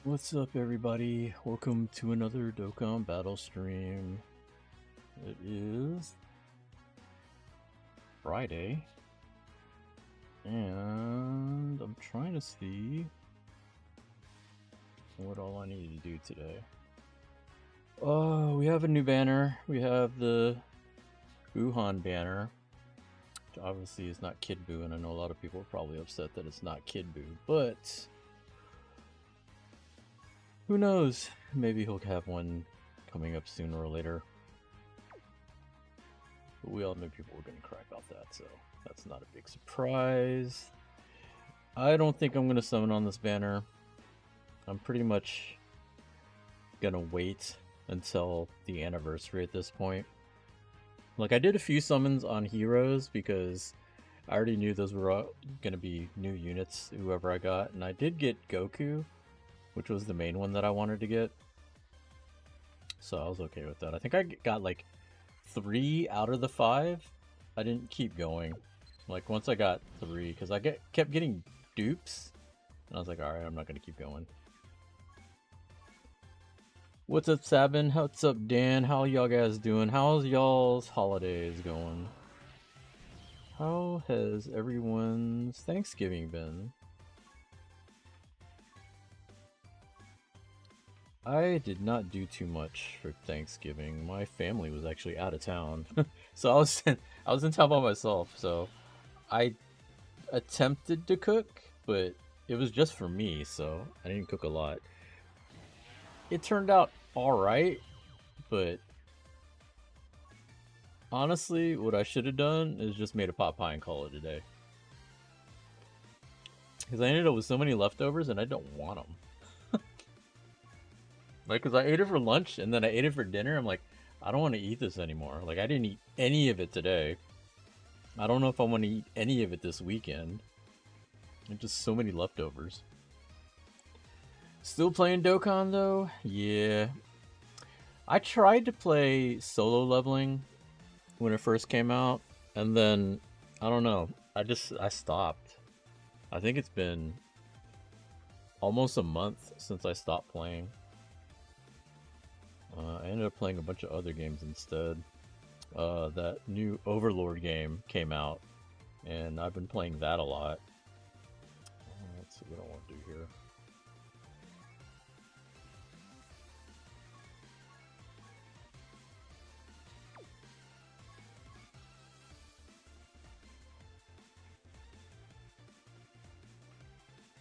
What's up, everybody? Welcome to another Dokkan battle stream. It is Friday, and I'm trying to see what all I need to do today. Oh, we have a new banner. We have the Wuhan banner, which obviously is not Kid Buu, and I know a lot of people are probably upset that it's not Kid Buu, but who knows? Maybe he'll have one coming up sooner or later. But we all knew people were going to cry about that, so that's not a big surprise. I don't think I'm going to summon on this banner. I'm pretty much going to wait until the anniversary at this point. Like, I did a few summons on heroes because I already knew those were going to be new units, whoever I got. And I did get Goku, which was the main one that I wanted to get. So I was okay with that. I think I got like 3 out of the 5. I didn't keep going. Like once I got 3, because I kept getting dupes, and I was like, alright, I'm not going to keep going. What's up, Sabin? What's up, Dan? How y'all guys doing? How's y'all's holidays going? How has everyone's Thanksgiving been? I did not do too much for Thanksgiving. My family was actually out of town, so I was in town by myself. So I attempted to cook, but it was just for me, so I didn't cook a lot. It turned out all right, but honestly, what I should have done is just made a pot pie and call it a day. Because I ended up with so many leftovers, and I don't want them. Like, because I ate it for lunch, and then I ate it for dinner. I'm like, I don't want to eat this anymore. Like, I didn't eat any of it today. I don't know if I want to eat any of it this weekend. There's just so many leftovers. Still playing Dokkan, though? Yeah. I tried to play solo leveling when it first came out, and then, I don't know. I stopped. I think it's been almost a month since I stopped playing. I ended up playing a bunch of other games instead. That new Overlord game came out, and I've been playing that a lot. Let's see what I want to do here.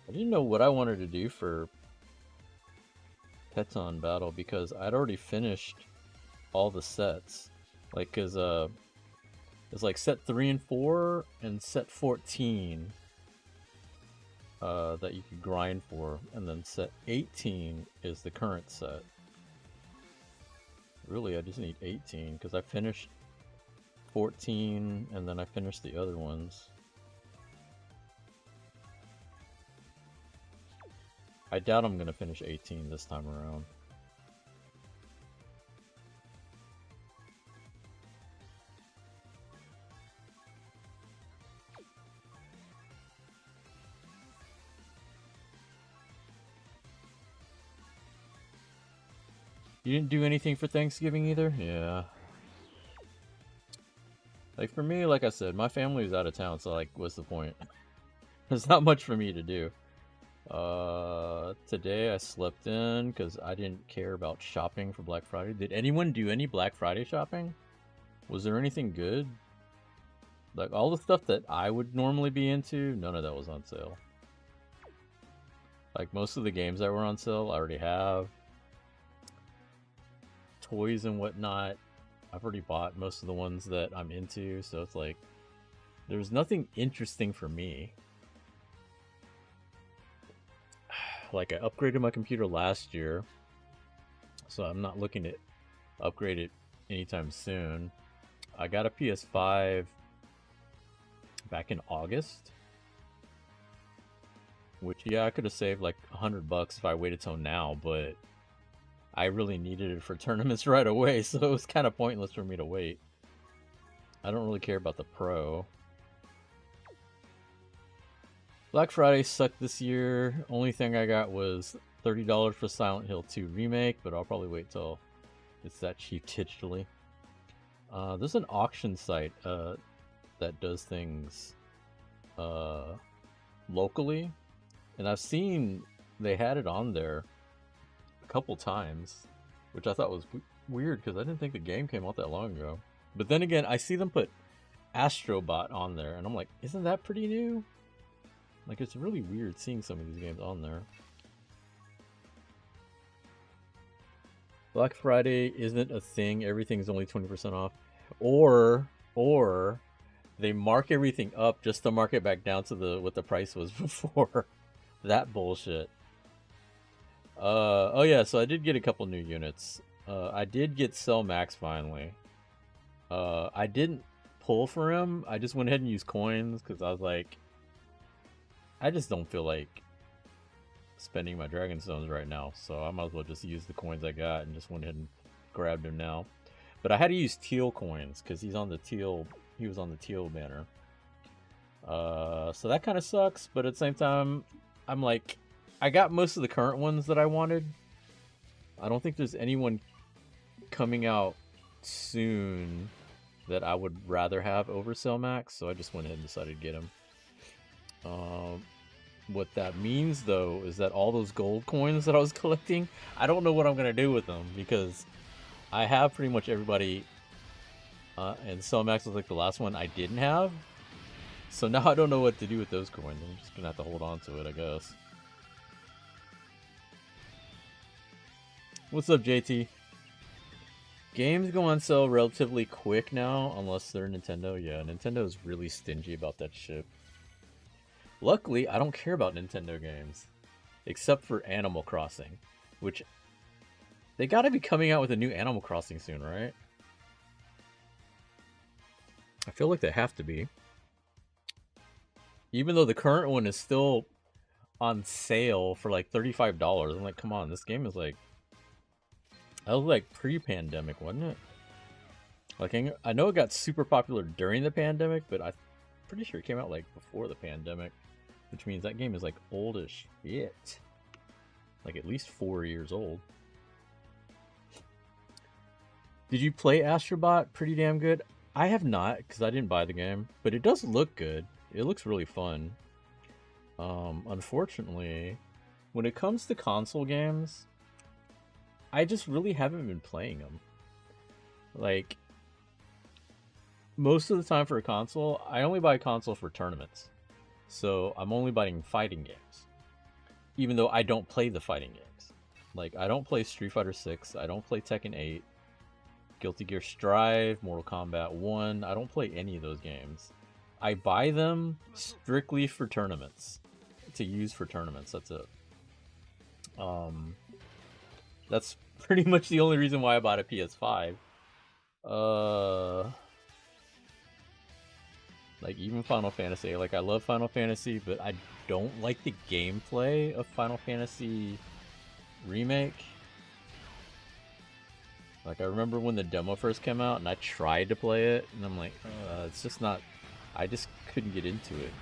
I didn't know what I wanted to do for Peton battle because I'd already finished all the sets. Like, cause it's like set 3 and 4 and set 14 that you could grind for, and then set 18 is the current set. Really, I just need 18 because I finished 14 and then I finished the other ones. I doubt I'm gonna finish 18 this time around. You didn't do anything for Thanksgiving either? Yeah. Like, for me, like I said, my family was out of town, so, like, what's the point? There's not much for me to do. Today I slept in because I didn't care about shopping for Black Friday. Did anyone do any Black Friday shopping? Was there anything good? Like, all the stuff that I would normally be into, none of that was on sale. Like, most of the games that were on sale, I already have. Toys and whatnot, I've already bought most of the ones that I'm into, so it's like, there's nothing interesting for me. Like, I upgraded my computer last year, so I'm not looking to upgrade it anytime soon. I got a PS5 back in August, which, yeah, I could have saved like $100 if I waited till now, but I really needed it for tournaments right away, so it was kind of pointless for me to wait. I don't really care about the Pro. Black Friday sucked this year. Only thing I got was $30 for Silent Hill 2 Remake, but I'll probably wait till it's that cheap digitally. There's an auction site that does things locally, and I've seen they had it on there a couple times, which I thought was weird because I didn't think the game came out that long ago. But then again, I see them put Astrobot on there, and I'm like, isn't that pretty new? Like, it's really weird seeing some of these games on there. Black Friday isn't a thing. Everything's only 20% off. Or they mark everything up just to mark it back down to what the price was before. That bullshit. Oh yeah, so I did get a couple new units. I did get Cell Max finally. I didn't pull for him. I just went ahead and used coins because I was like, I just don't feel like spending my Dragon Stones right now, so I might as well just use the coins I got and just went ahead and grabbed him now. But I had to use teal coins because he was on the teal banner. So that kind of sucks, but at the same time, I'm like, I got most of the current ones that I wanted. I don't think there's anyone coming out soon that I would rather have over Cell Max, so I just went ahead and decided to get him. What that means, though, is that all those gold coins that I was collecting, I don't know what I'm going to do with them, because I have pretty much everybody, and Cell Max was like the last one I didn't have. So now I don't know what to do with those coins. I'm just going to have to hold on to it, I guess. What's up, JT? Games go on sale relatively quick now, unless they're Nintendo. Yeah, Nintendo's really stingy about that shit. Luckily, I don't care about Nintendo games, except for Animal Crossing, which they gotta be coming out with a new Animal Crossing soon, right? I feel like they have to be. Even though the current one is still on sale for like $35. I'm like, come on, this game is like... That was like pre-pandemic, wasn't it? Like, I know it got super popular during the pandemic, but I'm pretty sure it came out like before the pandemic. Which means that game is like old as shit. Like at least 4 years old. Did you play Astrobot pretty damn good? I have not, because I didn't buy the game. But it does look good. It looks really fun. Unfortunately, when it comes to console games, I just really haven't been playing them. Like, most of the time for a console, I only buy a console for tournaments. So I'm only buying fighting games. Even though I don't play the fighting games. Like, I don't play Street Fighter 6, I don't play Tekken 8, Guilty Gear Strive, Mortal Kombat 1, I don't play any of those games. I buy them strictly for tournaments. To use for tournaments, that's it. That's pretty much the only reason why I bought a PS5. Like, even Final Fantasy. Like, I love Final Fantasy, but I don't like the gameplay of Final Fantasy Remake. Like, I remember when the demo first came out, and I tried to play it, and I'm like, it's just not... I just couldn't get into it.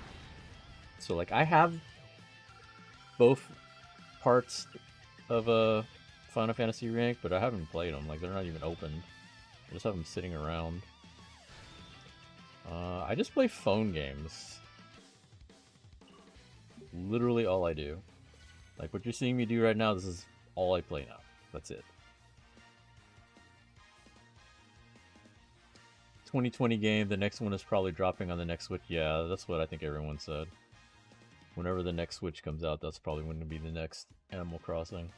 So, like, I have both parts of a Final Fantasy Remake, but I haven't played them. Like, they're not even opened. I just have them sitting around. I just play phone games. Literally all I do. Like, what you're seeing me do right now, this is all I play now. That's it. 2020 game, the next one is probably dropping on the next Switch. Yeah, that's what I think everyone said. Whenever the next Switch comes out, that's probably going to be the next Animal Crossing.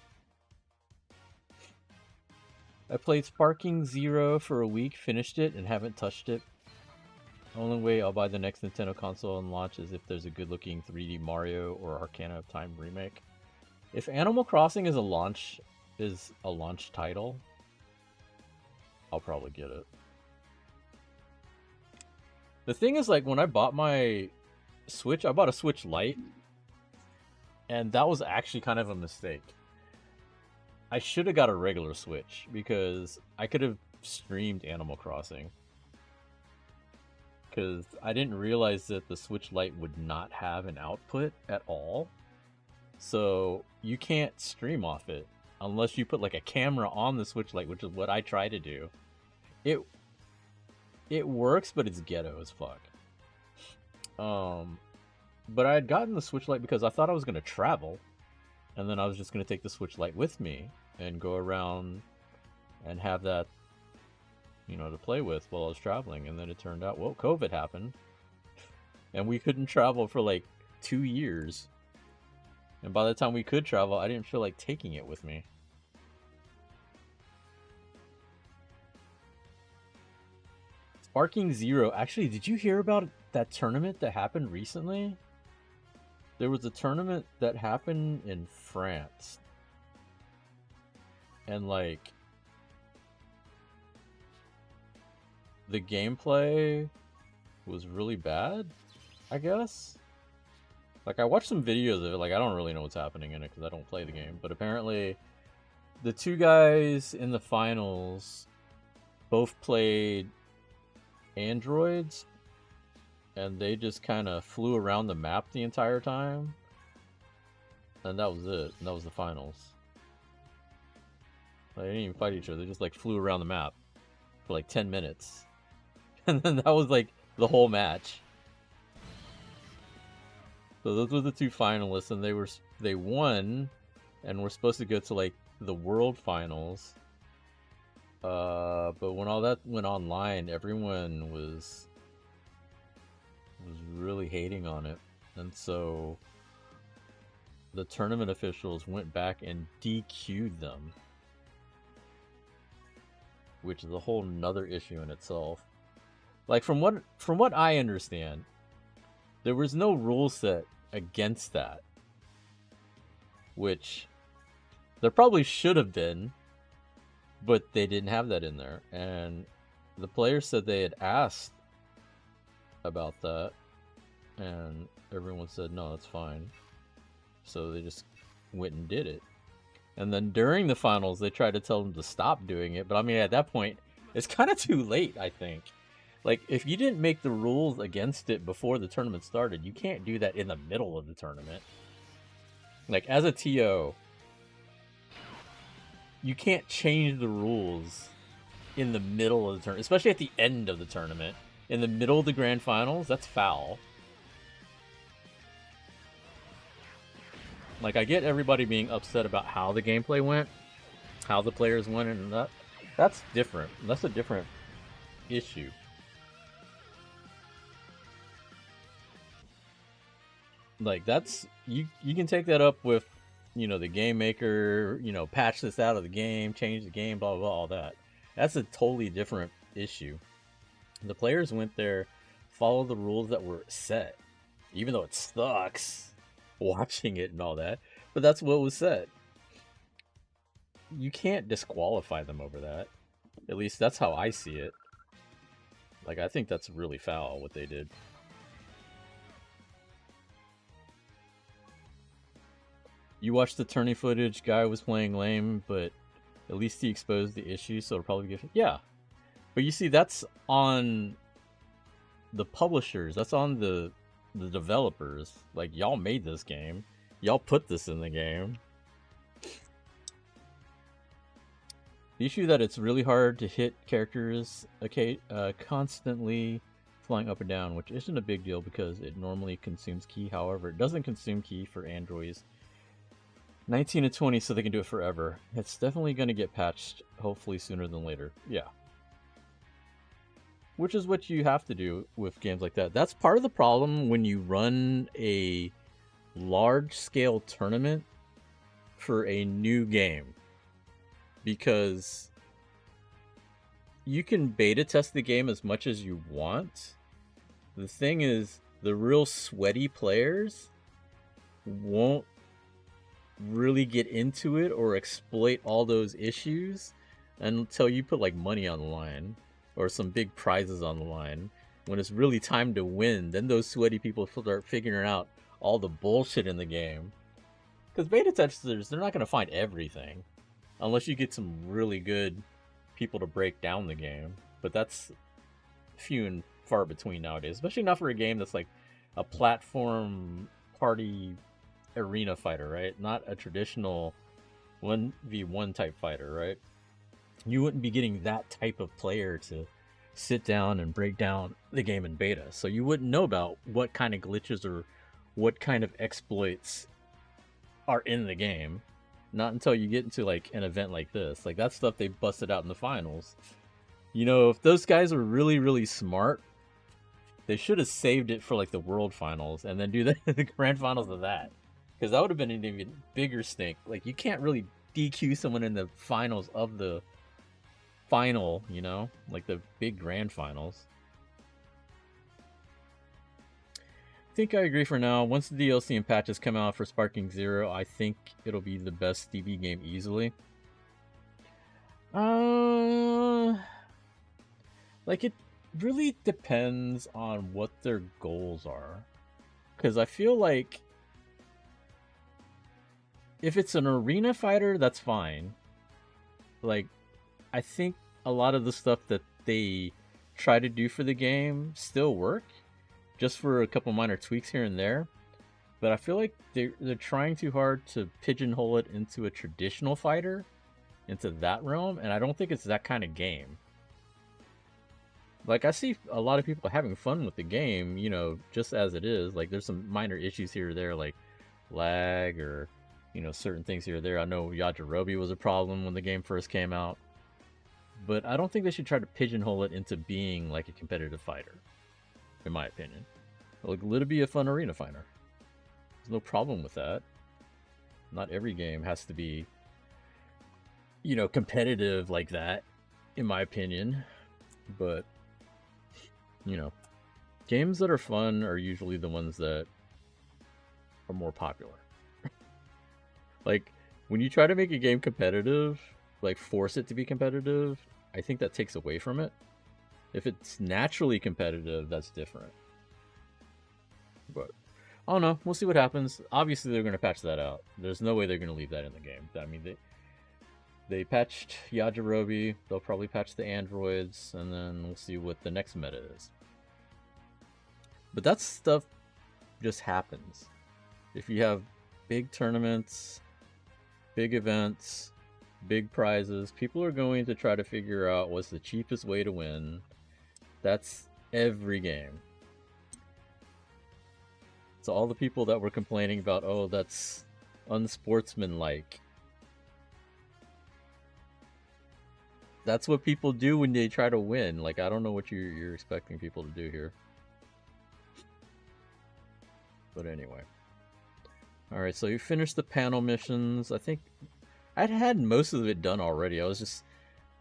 I played Sparking Zero for a week, finished it, and haven't touched it. Only way I'll buy the next Nintendo console and launch is if there's a good-looking 3D Mario or Arcana of Time remake. If Animal Crossing is a launch title, I'll probably get it. The thing is, like, when I bought my Switch, I bought a Switch Lite, and that was actually kind of a mistake. I should have got a regular Switch, because I could have streamed Animal Crossing. Because I didn't realize that the Switch Lite would not have an output at all. So you can't stream off it unless you put like a camera on the Switch Lite, which is what I try to do. It it works, but it's ghetto as fuck. But I had gotten the Switch Lite because I thought I was gonna travel, and then I was just gonna take the Switch Lite with me and go around and have that, to play with while I was traveling. And then it turned out, well, COVID happened, and we couldn't travel for like 2 years. And by the time we could travel, I didn't feel like taking it with me. Sparking Zero. Actually, did you hear about that tournament that happened recently? There was a tournament that happened in France. And like, the gameplay was really bad, I guess. Like, I watched some videos of it. Like, I don't really know what's happening in it because I don't play the game. But apparently, the two guys in the finals both played androids, and they just kind of flew around the map the entire time. And that was it. And that was the finals. They didn't even fight each other. They just, like, flew around the map for, like, 10 minutes. And then that was, like, the whole match. So those were the two finalists, and they won, and were supposed to go to like the world finals. But when all that went online, everyone was really hating on it, and so the tournament officials went back and DQ'd them, which is a whole nother issue in itself. Like, from what I understand, there was no rule set against that, which there probably should have been, but they didn't have that in there. And the players said they had asked about that, and everyone said, no, that's fine. So they just went and did it. And then during the finals, they tried to tell them to stop doing it. But I mean, at that point, it's kind of too late, I think. Like, if you didn't make the rules against it before the tournament started, you can't do that in the middle of the tournament. Like, as a TO, you can't change the rules in the middle of the tournament, especially at the end of the tournament. In the middle of the grand finals, that's foul. Like, I get everybody being upset about how the gameplay went, how the players went, and that's different. That's a different issue. Like, that's, you can take that up with, the game maker, patch this out of the game, change the game, blah, blah, blah, all that. That's a totally different issue. The players went there, followed the rules that were set, even though it sucks watching it and all that, but that's what was set. You can't disqualify them over that. At least that's how I see it. Like, I think that's really foul what they did. You watched the tourney footage, guy was playing lame, but at least he exposed the issue, so it'll probably get... Yeah. But you see, that's on the publishers, that's on the developers. Like, y'all made this game. Y'all put this in the game. The issue that it's really hard to hit characters constantly flying up and down, which isn't a big deal because it normally consumes key. However, it doesn't consume key for androids 19 and 20, so they can do it forever. It's definitely going to get patched, hopefully sooner than later. Yeah. Which is what you have to do with games like that. That's part of the problem when you run a large-scale tournament for a new game. Because you can beta test the game as much as you want. The thing is, the real sweaty players won't really get into it or exploit all those issues until you put like money on the line or some big prizes on the line. When it's really time to win, then those sweaty people start figuring out all the bullshit in the game. Because beta testers, they're not going to find everything unless you get some really good people to break down the game. But that's few and far between nowadays, especially not for a game that's like a platform party arena fighter, right? Not a traditional 1v1 type fighter, right? You wouldn't be getting that type of player to sit down and break down the game in beta. So you wouldn't know about what kind of glitches or what kind of exploits are in the game. Not until you get into like an event like this. Like that stuff they busted out in the finals. You know, if those guys were really, really smart, they should have saved it for like the world finals and then do the grand finals of that. Because that would have been an even bigger stink. Like you can't really DQ someone in the finals of the final, you know, like the big grand finals. I think I agree for now. Once the DLC and patches come out for Sparking Zero, I think it'll be the best DB game easily. Like it really depends on what their goals are. Because I feel like if it's an arena fighter, that's fine. Like, I think a lot of the stuff that they try to do for the game still work, just for a couple minor tweaks here and there. But I feel like they're trying too hard to pigeonhole it into a traditional fighter, into that realm, and I don't think it's that kind of game. Like, I see a lot of people having fun with the game, you know, just as it is. Like, there's some minor issues here or there, like lag or, you know, certain things here or there. I know Yajirobe was a problem when the game first came out. But I don't think they should try to pigeonhole it into being like a competitive fighter, in my opinion. Like, let it be a fun arena fighter. There's no problem with that. Not every game has to be, you know, competitive like that, in my opinion. But, you know, games that are fun are usually the ones that are more popular. Like, when you try to make a game competitive, like force it to be competitive, I think that takes away from it. If it's naturally competitive, that's different. But I don't know. We'll see what happens. Obviously, they're going to patch that out. There's no way they're going to leave that in the game. I mean, they patched Yajirobe. They'll probably patch the androids, and then we'll see what the next meta is. But that stuff just happens. If you have big tournaments, big events, big prizes, people are going to try to figure out what's the cheapest way to win. That's every game. So all the people that were complaining about, oh, that's unsportsmanlike. That's what people do when they try to win. Like, I don't know what you're expecting people to do here. But anyway. Alright, so you finished the panel missions. I think I'd had most of it done already. I was just...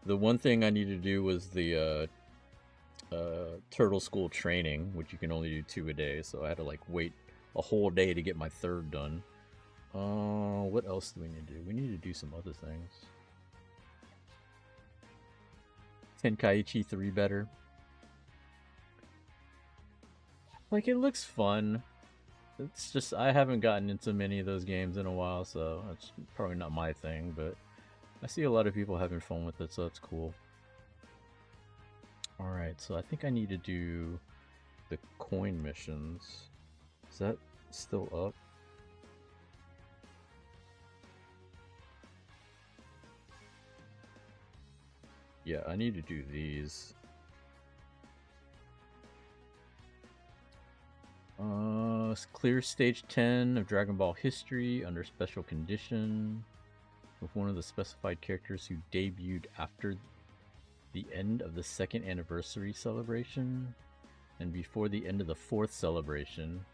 The one thing I needed to do was the Turtle School training, which you can only do 2 a day. So I had to, like, wait a whole day to get my 3rd done. What else do we need to do? We need to do some other things. Tenkaichi 3 better. Like, it looks fun. It's just, I haven't gotten into many of those games in a while, so it's probably not my thing, but I see a lot of people having fun with it, so that's cool. Alright, so I think I need to do the coin missions. Is that still up? Yeah, I need to do these. Clear stage 10 of Dragon Ball history under special condition with one of the specified characters who debuted after the end of the 2nd anniversary celebration and before the end of the 4th celebration.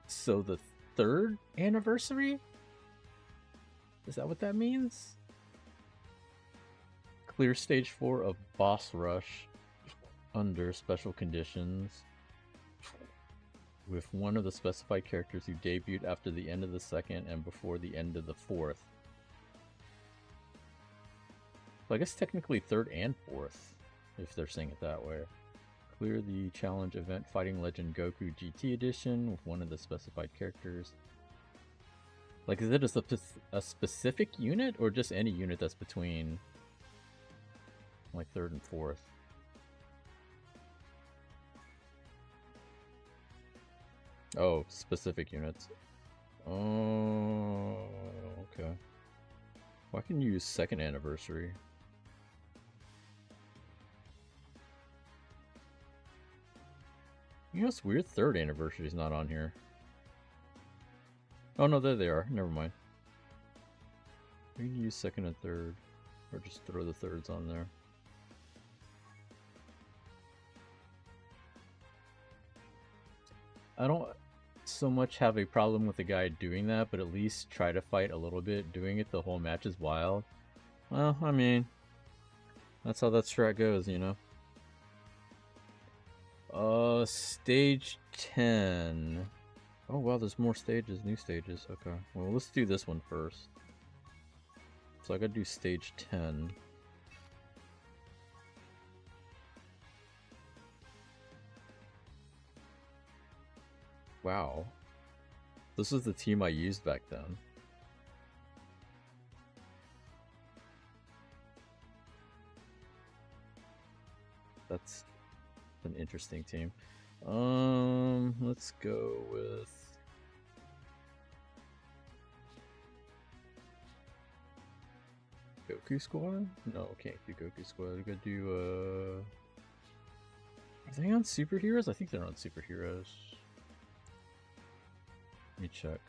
So the 3rd anniversary? Is that what that means? Clear stage 4 of Boss Rush under special conditions with one of the specified characters who debuted after the end of the 2nd and before the end of the 4th. So I guess technically 3rd and 4th, if they're saying it that way. Clear the challenge event Fighting Legend Goku GT Edition with one of the specified characters. Like, is it a specific unit or just any unit that's between like 3rd and 4th? Oh, specific units. Oh, okay. Why can you use second anniversary? You know, it's weird. Third anniversary is not on here. Oh no, there they are. Never mind. We can use second and third, or just throw the thirds on there. I don't so much have a problem with the guy doing that, but at least try to fight a little bit. Doing it the whole match is wild. Well, I mean, that's how that strat goes, you know. Stage 10. Oh wow, there's more stages, new stages. Okay, well let's do this one first. So I gotta do stage 10. Wow. This is the team I used back then. That's an interesting team. Let's go with... Goku Squad? No, can't do Goku Squad. We gotta do, Are they on superheroes? I think they're on superheroes. Let me check.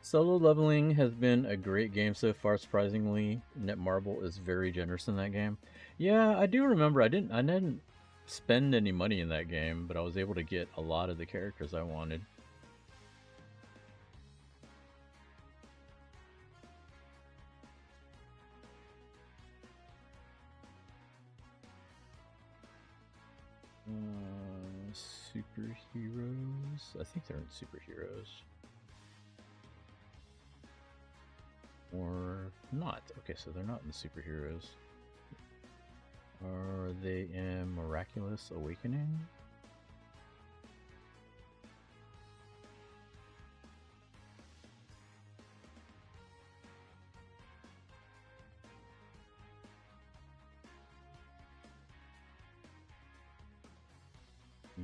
Solo leveling has been a great game so far, surprisingly. Netmarble is very generous in that game. Yeah, I do remember I didn't spend any money in that game, but I was able to get a lot of the characters I wanted. Superheroes? I think they're in superheroes. Or not. Okay, so they're not in superheroes. Are they in Miraculous Awakening?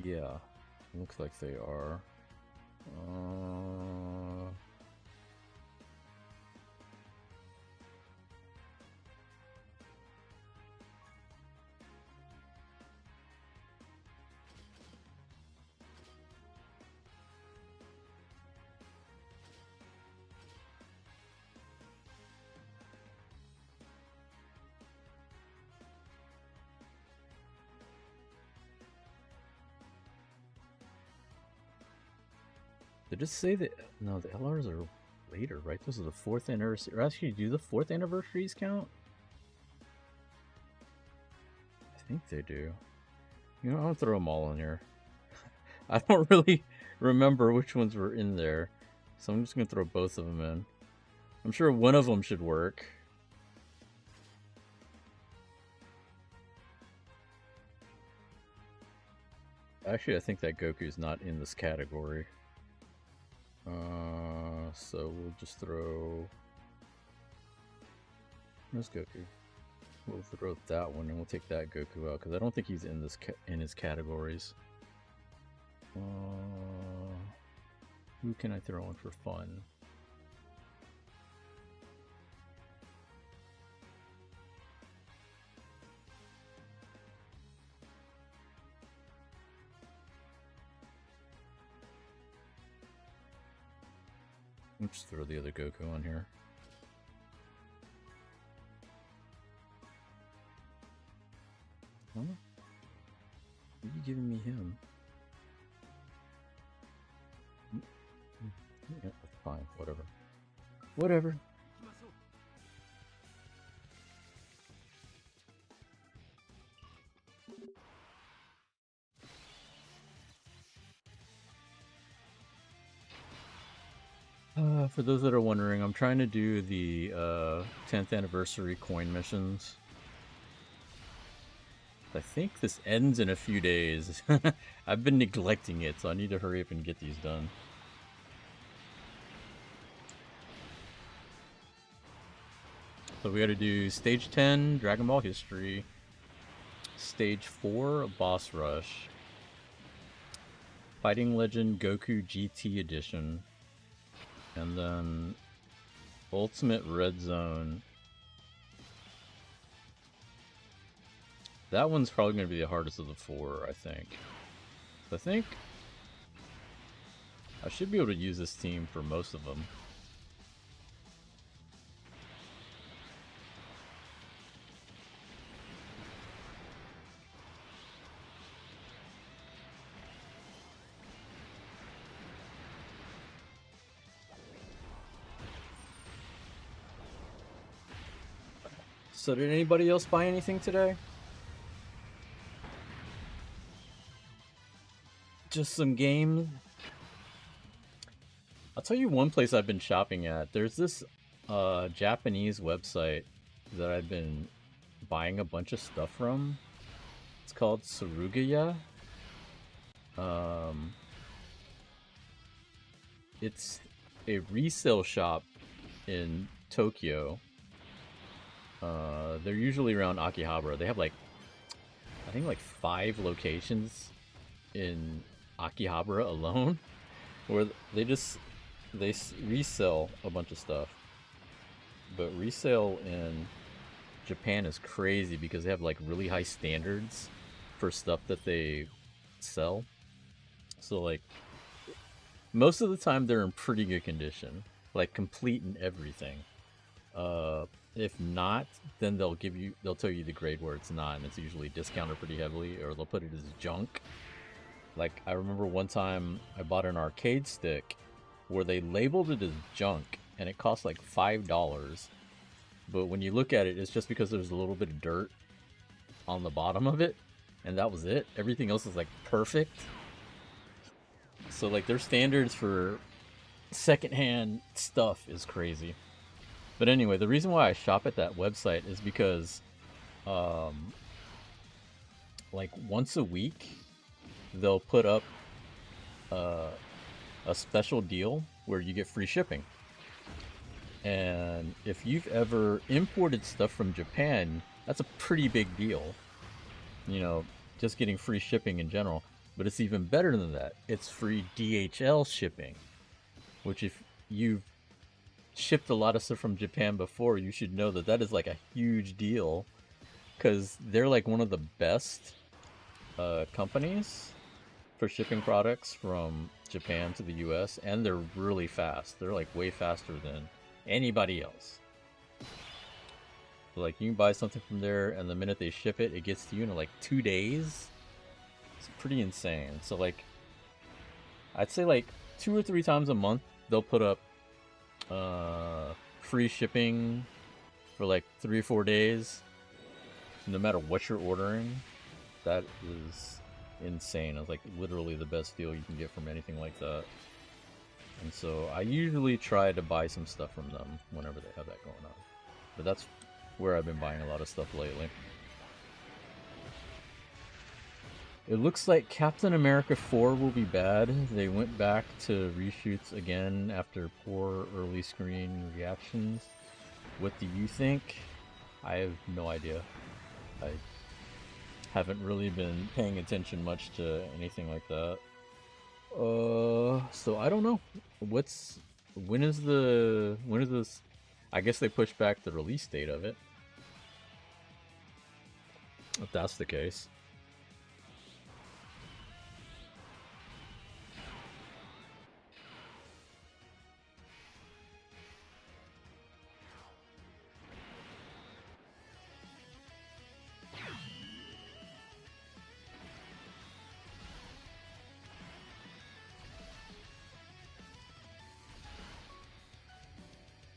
Yeah, looks like they are. Did it say that? No, the LRs are later, right? Those are the 4th anniversary. Or actually, do the 4th anniversaries count? I think they do. You know, I'll throw them all in here. I don't really remember which ones were in there, so I'm just gonna throw both of them in. I'm sure one of them should work. Actually, I think that Goku's not in this category. So we'll just throw... Where's Goku? We'll throw that one and we'll take that Goku out because I don't think he's in this in his categories. Who can I throw in for fun? Let's just throw the other Goku on here. Huh? Are you giving me him? Yeah, fine, whatever. Whatever. For those that are wondering, I'm trying to do the 10th anniversary coin missions. I think this ends in a few days. I've been neglecting it, so I need to hurry up and get these done. So we gotta do Stage 10, Dragon Ball History. Stage 4, Boss Rush. Fighting Legend Goku GT Edition. And then Ultimate Red Zone. That one's probably going to be the hardest of the 4, I think. I think I should be able to use this team for most of them. So did anybody else buy anything today? Just some games? I'll tell you one place I've been shopping at. There's this Japanese website that I've been buying a bunch of stuff from. It's called Surugaya. It's a resale shop in Tokyo. They're usually around Akihabara. They have like, I think like 5 locations in Akihabara alone, where they resell a bunch of stuff. But resale in Japan is crazy because they have like really high standards for stuff that they sell. So like most of the time they're in pretty good condition, like complete and everything. If not, then they'll tell you the grade where it's not, and it's usually discounted pretty heavily, or they'll put it as junk. Like, I remember one time I bought an arcade stick where they labeled it as junk, and it cost like $5. But when you look at it, it's just because there's a little bit of dirt on the bottom of it, and that was it. Everything else is like perfect. So like their standards for secondhand stuff is crazy. But anyway, the reason why I shop at that website is because like once a week they'll put up a special deal where you get free shipping. And if you've ever imported stuff from Japan, that's a pretty big deal. You know, just getting free shipping in general. But it's even better than that. It's free DHL shipping, which if you've shipped a lot of stuff from Japan before, you should know that that is like a huge deal, because they're like one of the best companies for shipping products from Japan to the US, and they're really fast. They're like way faster than anybody else. Like, you can buy something from there, and the minute they ship it, it gets to you in like 2 days. It's pretty insane. So like, I'd say like 2 or 3 times a month they'll put up free shipping for like 3 or 4 days, no matter what you're ordering. That is insane. It's like literally the best deal you can get from anything like that. And so I usually try to buy some stuff from them whenever they have that going on. But that's where I've been buying a lot of stuff lately. It looks like Captain America 4 will be bad. They went back to reshoots again after poor early screen reactions. What do you think? I have no idea. I haven't really been paying attention much to anything like that. So I don't know. When is this? I guess they pushed back the release date of it. If that's the case.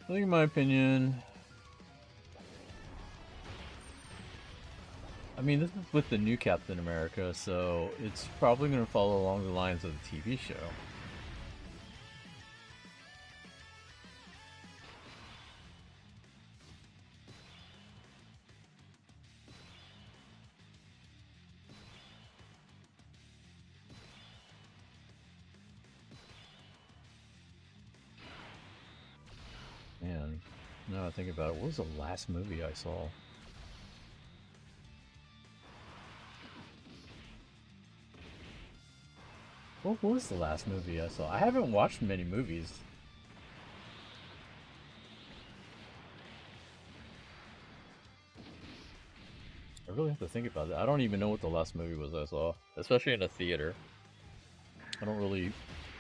I think, in my opinion, I mean, this is with the new Captain America, so it's probably going to follow along the lines of the TV show. Now I think about it, what was the last movie I saw? What was the last movie I saw? I haven't watched many movies. I really have to think about that. I don't even know what the last movie was I saw, especially in a theater. I don't really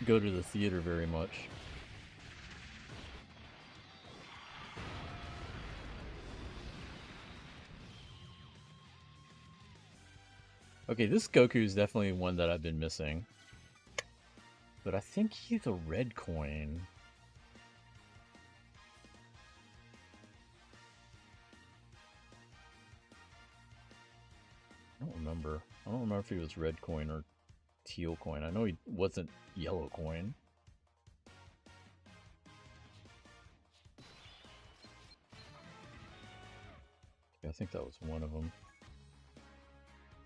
go to the theater very much. Okay, this Goku is definitely one that I've been missing. But I think he's a red coin. I don't remember. I don't remember if he was red coin or teal coin. I know he wasn't yellow coin. Yeah, I think that was one of them.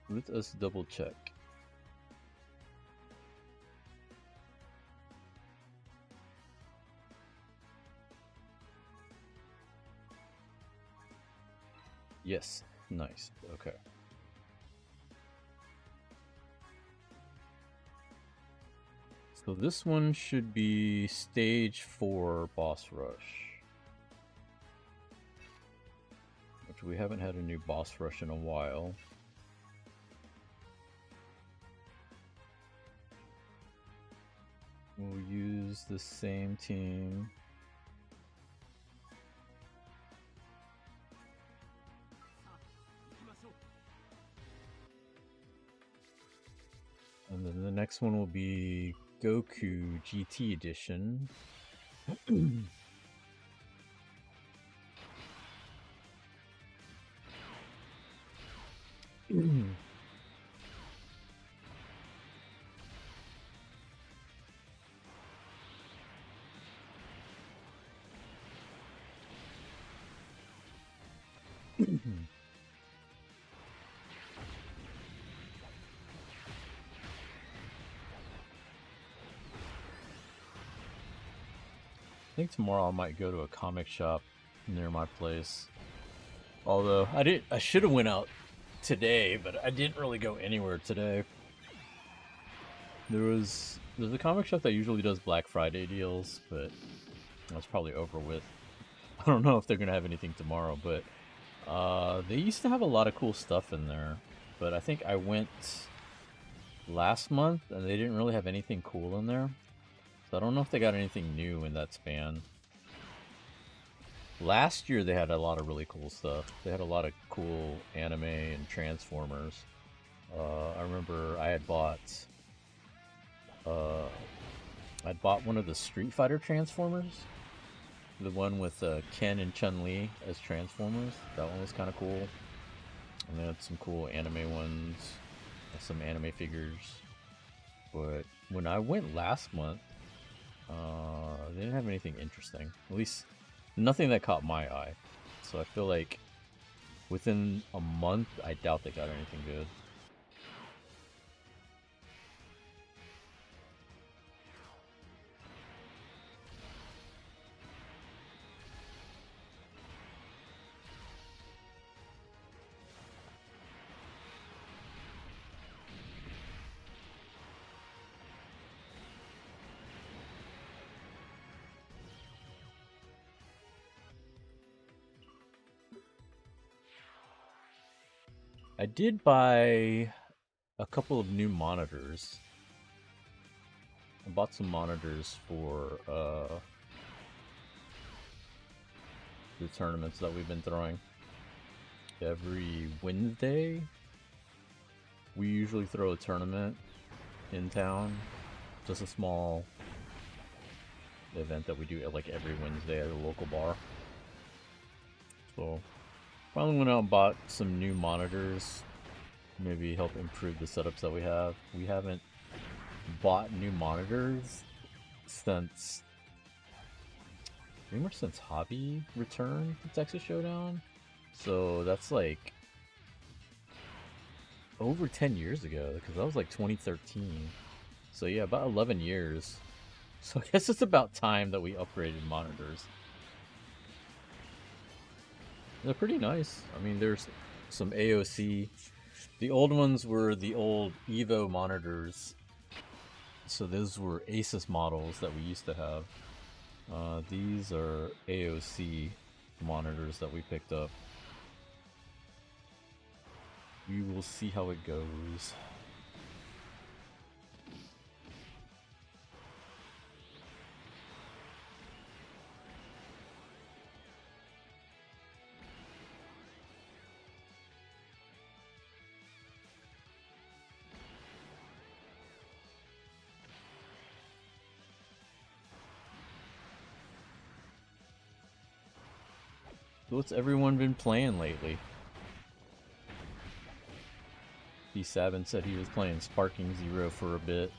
Let us double check. Yes, nice. Okay. So this one should be stage 4 boss rush. Which we haven't had a new boss rush in a while. We'll use the same team. And then the next one will be Goku GT Edition. I think tomorrow I might go to a comic shop near my place. Although I should have went out today, but I didn't really go anywhere today. There's a comic shop that usually does Black Friday deals, but that's probably over with. I don't know if they're gonna have anything tomorrow, but they used to have a lot of cool stuff in there. But I think I went last month and they didn't really have anything cool in there. So I don't know if they got anything new in that span. Last year they had a lot of really cool stuff. They had a lot of cool anime and Transformers. I remember I had bought one of the Street Fighter Transformers. The one with Ken and Chun-Li as Transformers. That one was kind of cool. And they had some cool anime ones. Some anime figures. But when I went last month, they didn't have anything interesting. At least, nothing that caught my eye. So I feel like within a month, I doubt they got anything good. I did buy a couple of new monitors. I bought some monitors for the tournaments that we've been throwing. Every Wednesday, we usually throw a tournament in town. Just a small event that we do like every Wednesday at a local bar. So finally went out and bought some new monitors. Maybe help improve the setups that we have. We haven't bought new monitors since pretty much since Hobby returned to Texas Showdown. So that's like over 10 years ago, because that was like 2013. So yeah, about 11 years. So I guess it's about time that we upgraded monitors. They're pretty nice. I mean, there's some AOC. The old ones were the old Evo monitors. So those were Asus models that we used to have. These are AOC monitors that we picked up. We will see how it goes. What's everyone been playing lately? B7 said he was playing Sparking Zero for a bit.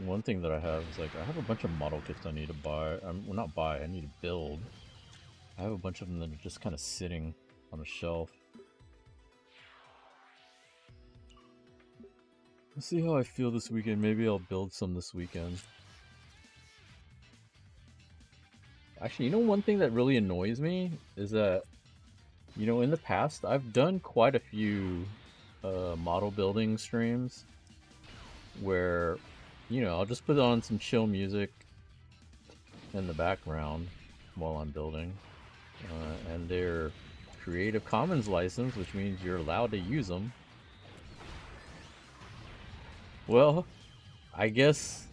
One thing that I have is like I have a bunch of model kits I need to buy. Well, not buy. I need to build. I have a bunch of them that are just kind of sitting on a shelf. Let's see how I feel this weekend. Maybe I'll build some this weekend. Actually, you know, one thing that really annoys me is that, you know, in the past I've done quite a few model building streams where, you know, I'll just put on some chill music in the background while I'm building, and they're Creative Commons license, which means you're allowed to use them. Well, I guess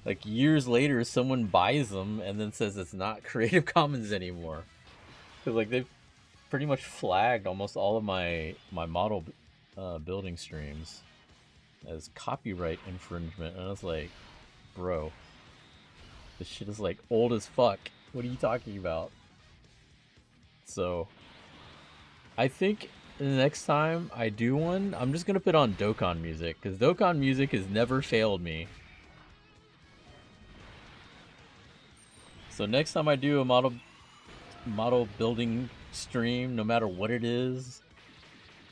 like years later someone buys them and then says it's not Creative Commons anymore. Cuz like they've pretty much flagged almost all of my model building streams as copyright infringement, and I was like, bro, this shit is like old as fuck. What are you talking about? So I think the next time I do one, I'm just gonna put on Dokkan music, because Dokkan music has never failed me. So next time I do a model building stream, no matter what it is,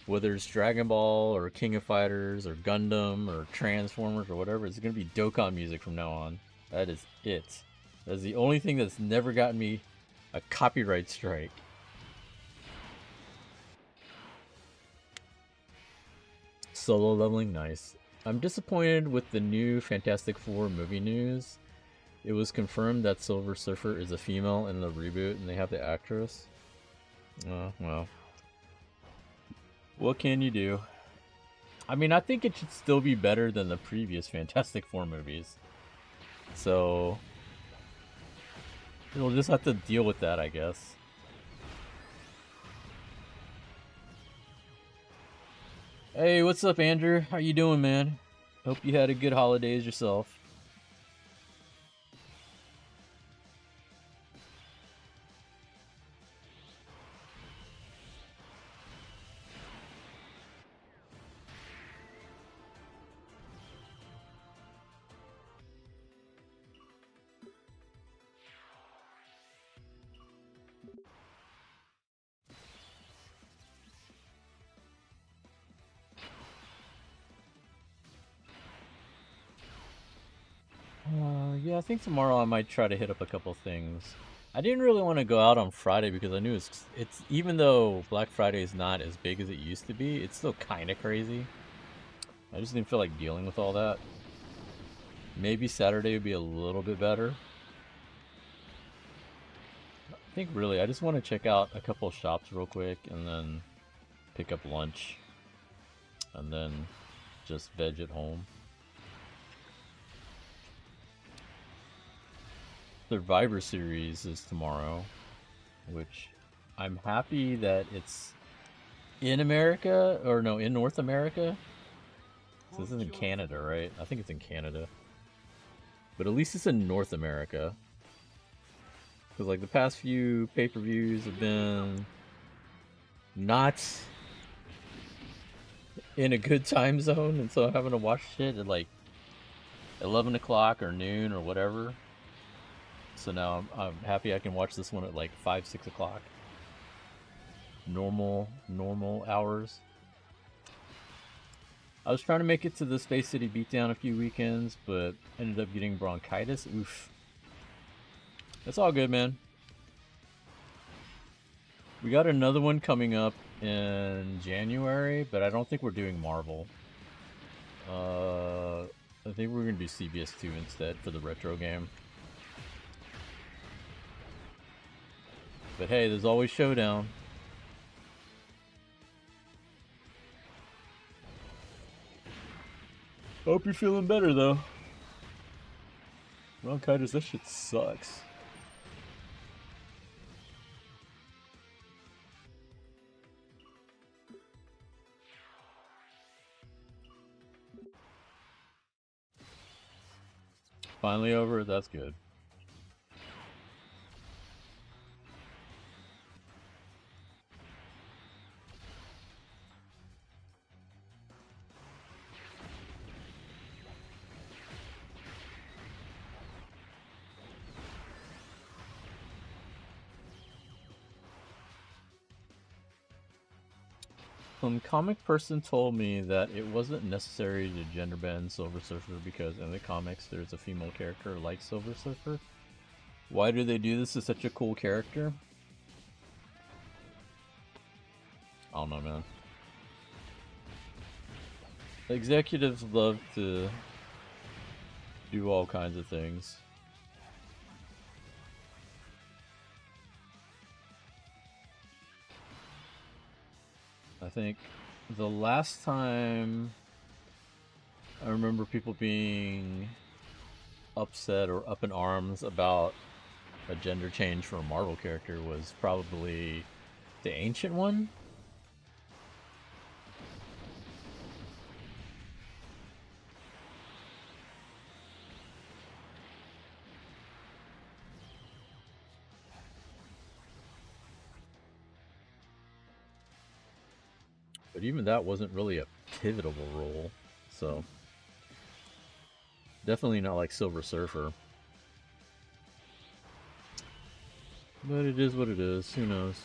whether it's Dragon Ball or King of Fighters or Gundam or Transformers or whatever, it's gonna be Dokkan music from now on. That is it. That's the only thing that's never gotten me a copyright strike. Solo leveling, nice. I'm disappointed with the new Fantastic Four movie news. It was confirmed that Silver Surfer is a female in the reboot, and they have the actress. Well. What can you do? I mean, I think it should still be better than the previous Fantastic Four movies. So, we'll just have to deal with that, I guess. Hey, what's up, Andrew? How you doing, man? Hope you had a good holidays yourself. Yeah, I think tomorrow I might try to hit up a couple things. I didn't really want to go out on Friday because I knew it's even though Black Friday is not as big as it used to be, it's still kind of crazy. I just didn't feel like dealing with all that. Maybe Saturday would be a little bit better. I think really I just want to check out a couple shops real quick and then pick up lunch and then just veg at home. Survivor Series is tomorrow, which I'm happy that it's in America, or no, in North America. So this is in Canada, right? I think it's in Canada. But at least it's in North America. Because like the past few pay-per-views have been not in a good time zone, and so I'm having to watch shit at like 11 o'clock or noon or whatever. So now I'm happy I can watch this one at like 5, 6 o'clock. normal hours. I was trying to make it to the Space City beatdown a few weekends, but ended up getting bronchitis. Oof. That's all good, man. We got another one coming up in January, but I don't think we're doing Marvel. I think we're gonna do CBS2 instead for the retro game. But hey, there's always Showdown. Hope you're feeling better though. Bronchitis, that shit sucks. Finally over? That's good. Some comic person told me that it wasn't necessary to gender bend Silver Surfer because in the comics there's a female character like Silver Surfer. Why do they do this to such a cool character? I don't know, man. Executives love to do all kinds of things. I think the last time I remember people being upset or up in arms about a gender change for a Marvel character was probably the Ancient One. But even that wasn't really a pivotal role, so definitely not like Silver Surfer. But it is what it is, who knows.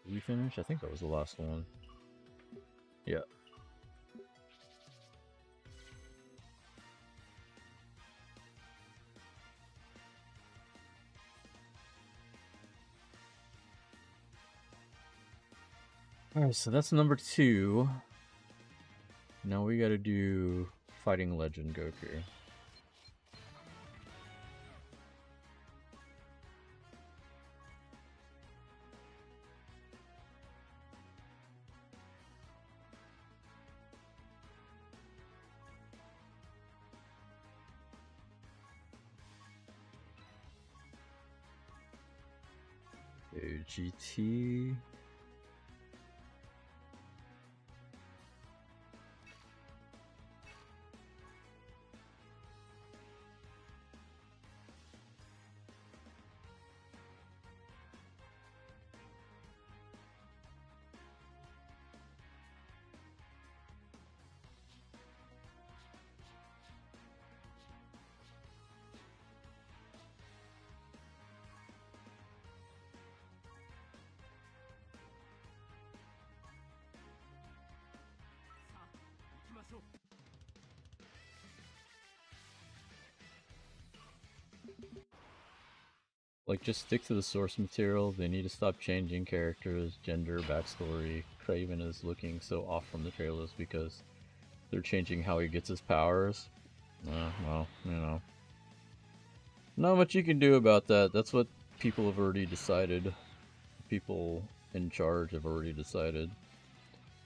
Did we finish? I think that was the last one. Yeah. Alright, so that's number 2. Now we gotta do Fighting Legend Goku. GT. Like, just stick to the source material. They need to stop changing characters, gender, backstory. Craven is looking so off from the trailers because they're changing how he gets his powers. Well, you know. Not much you can do about that. That's what people have already decided. People in charge have already decided.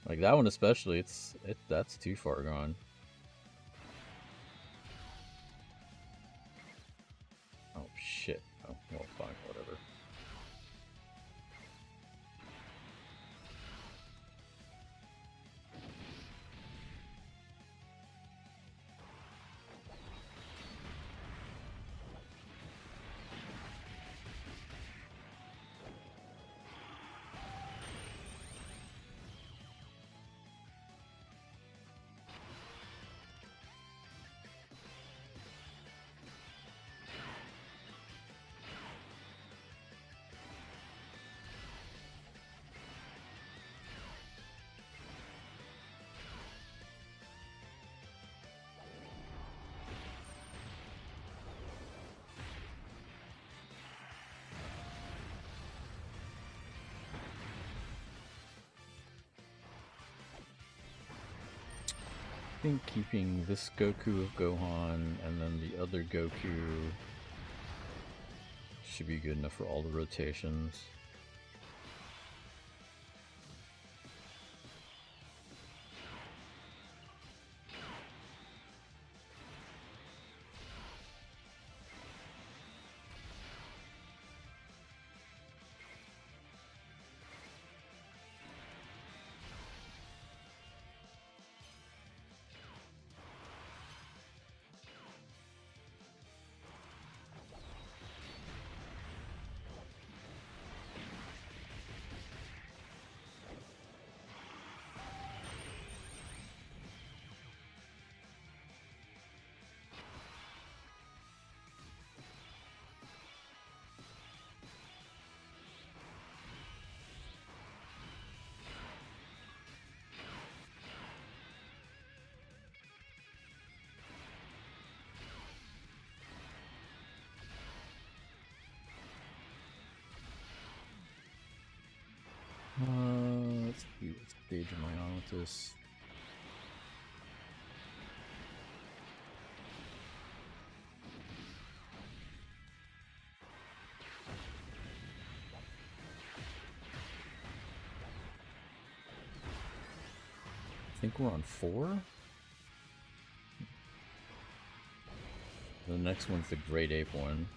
Like, that one especially, that's too far gone. Oh, shit. Oh, well, fine, whatever. think keeping this Goku of Gohan and then the other Goku should be good enough for all the rotations. Let's see what stage am I on with this. I think we're on 4. The next one's the Great Ape one.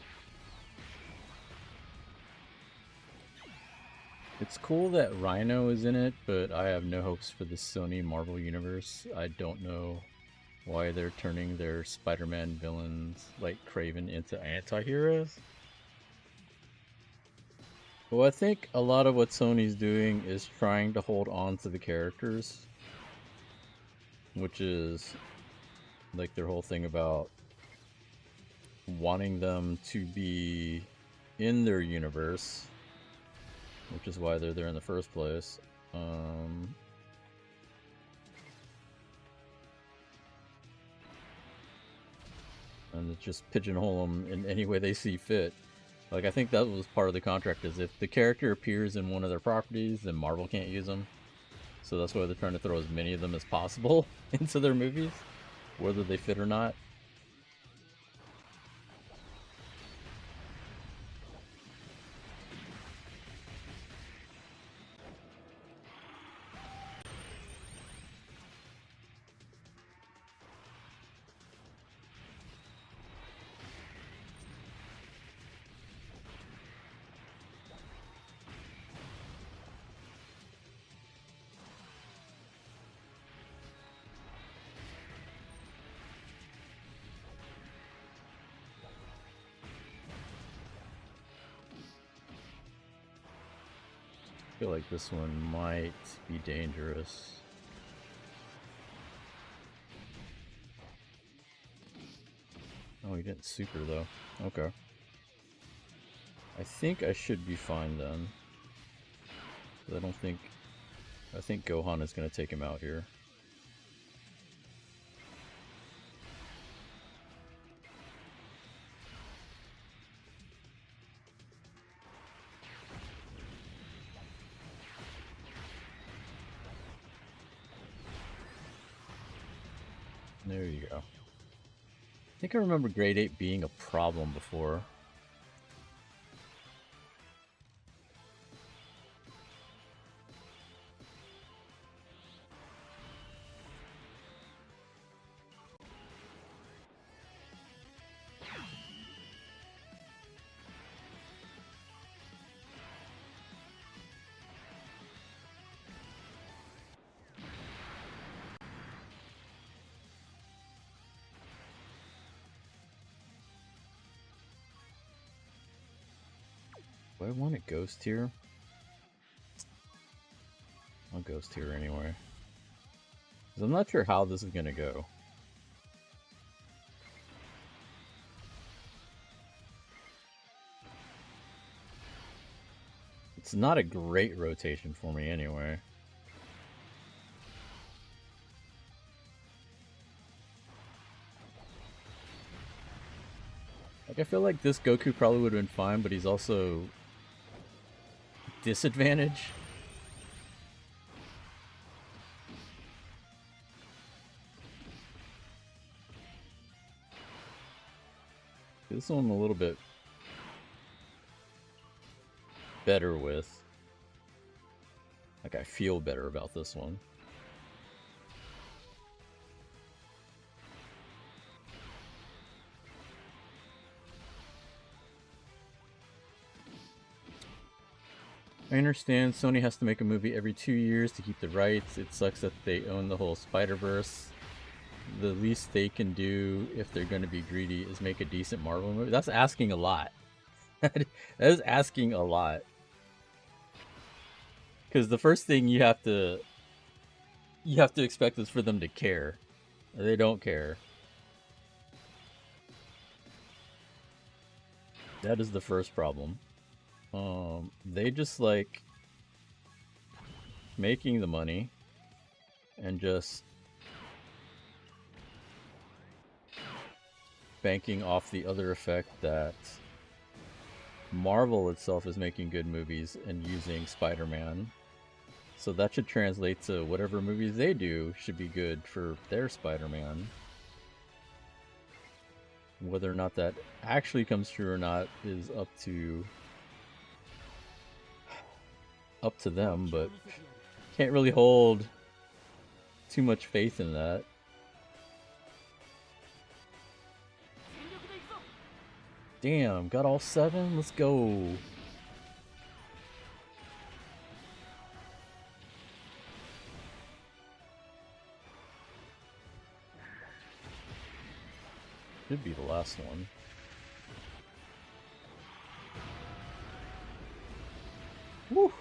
It's cool that Rhino is in it, but I have no hopes for the Sony Marvel universe. I don't know why they're turning their Spider-Man villains like Kraven into anti-heroes. Well, I think a lot of what Sony's doing is trying to hold on to the characters, which is like their whole thing about wanting them to be in their universe, which is why they're there in the first place. And just pigeonhole them in any way they see fit. Like, I think that was part of the contract, is if the character appears in one of their properties, then Marvel can't use them. So that's why they're trying to throw as many of them as possible into their movies, whether they fit or not. I feel like this one might be dangerous. Oh, he didn't super though. Okay. I think I should be fine then. I think Gohan is going to take him out here. There you go. I think I remember Grade 8 being a problem before. Do I want a Ghost here? I'll Ghost here anyway. 'Cause I'm not sure how this is gonna go. It's not a great rotation for me anyway. Like, I feel like this Goku probably would have been fine, but he's also disadvantaged. This one I'm a little bit better with. Like, I feel better about this one. I understand Sony has to make a movie every 2 years to keep the rights. It sucks that they own the whole Spider-Verse. The least they can do, if they're going to be greedy, is make a decent Marvel movie. That's asking a lot. That is asking a lot. Because the first thing you have to expect is for them to care. They don't care. That is the first problem. They just like making the money and just banking off the other effect that Marvel itself is making good movies and using Spider-Man. So that should translate to whatever movies they do should be good for their Spider-Man. Whether or not that actually comes true or not is up to them, but can't really hold too much faith in that. Damn, got all 7? Let's go. Should be the last one. Woo!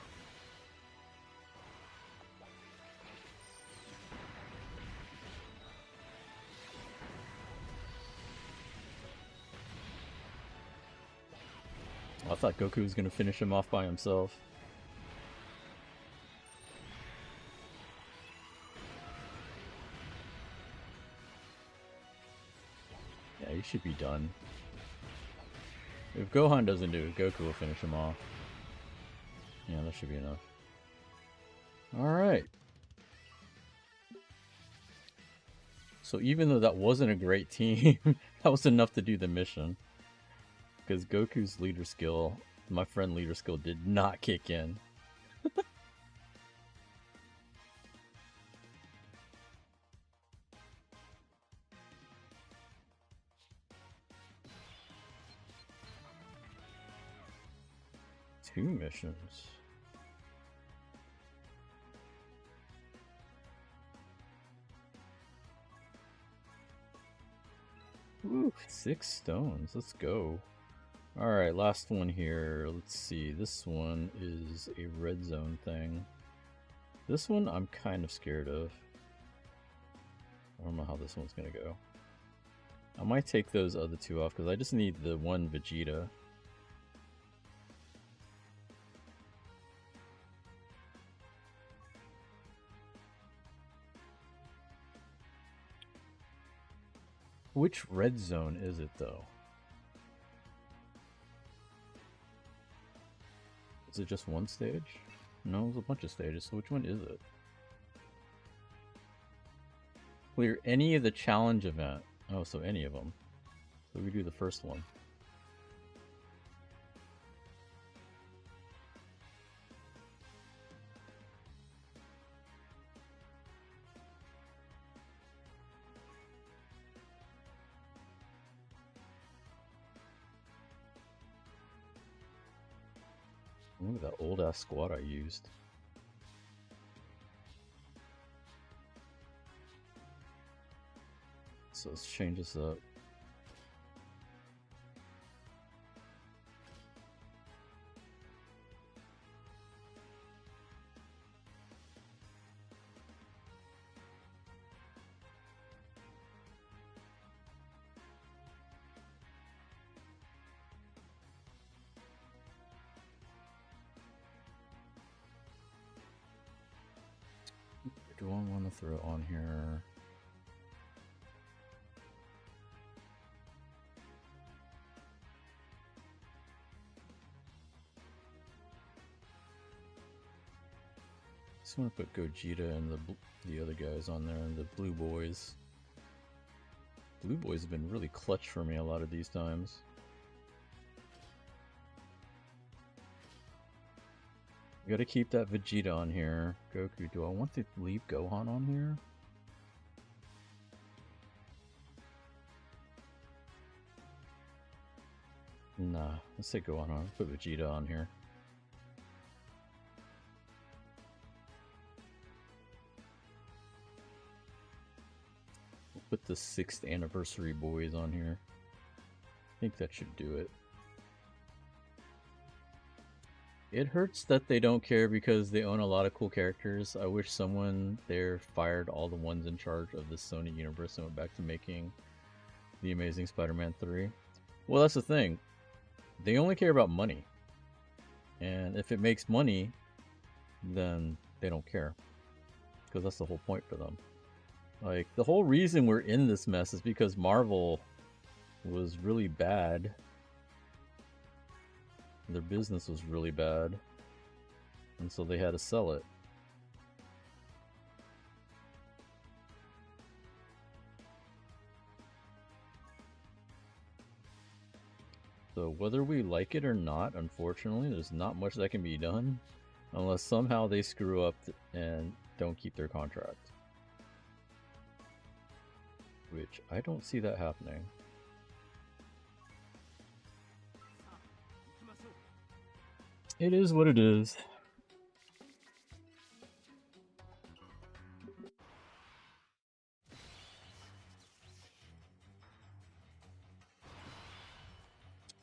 I thought Goku was gonna finish him off by himself. Yeah, he should be done. If Gohan doesn't do it, Goku will finish him off. Yeah, that should be enough. Alright. So even though that wasn't a great team, that was enough to do the mission. Because Goku's leader skill, my friend leader skill, did not kick in. Two missions. Ooh, 6 stones. Let's go. Alright, last one here. Let's see. This one is a red zone thing. This one I'm kind of scared of. I don't know how this one's gonna go. I might take those other 2 off because I just need the one Vegeta. Which red zone is it though? Is it just one stage? No, there's a bunch of stages, so which one is it? Clear any of the challenge event. Oh, so any of them. So we do the first one. Look at that old ass squad I used. So let's change this up. Do I want to throw on here? Just want to put Gogeta and the other guys on there, and the Blue Boys. Blue Boys have been really clutch for me a lot of these times. Gotta keep that Vegeta on here. Goku, do I want to leave Gohan on here? Nah, let's take Gohan on. Put Vegeta on here. We'll put the 6th anniversary boys on here. I think that should do it. It hurts that they don't care because they own a lot of cool characters. I wish someone there fired all the ones in charge of the Sony universe and went back to making The Amazing Spider-Man 3. Well, that's the thing. They only care about money. And if it makes money, then they don't care. Because that's the whole point for them. Like, the whole reason we're in this mess is because Marvel was really bad. Their business was really bad. And so they had to sell it. So whether we like it or not, unfortunately, there's not much that can be done. Unless somehow they screw up and don't keep their contract. Which, I don't see that happening. It is what it is.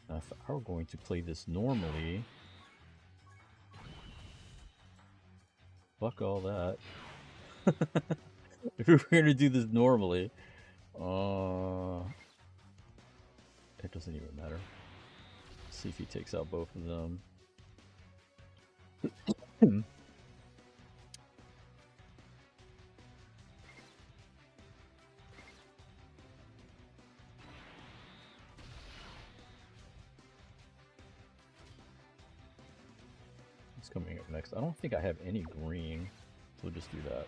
Now, if I were going to play this normally... Fuck all that. If we were going to do this normally... It doesn't even matter. Let's see if he takes out both of them. What's coming up next? I don't think I have any green, so we'll just do that.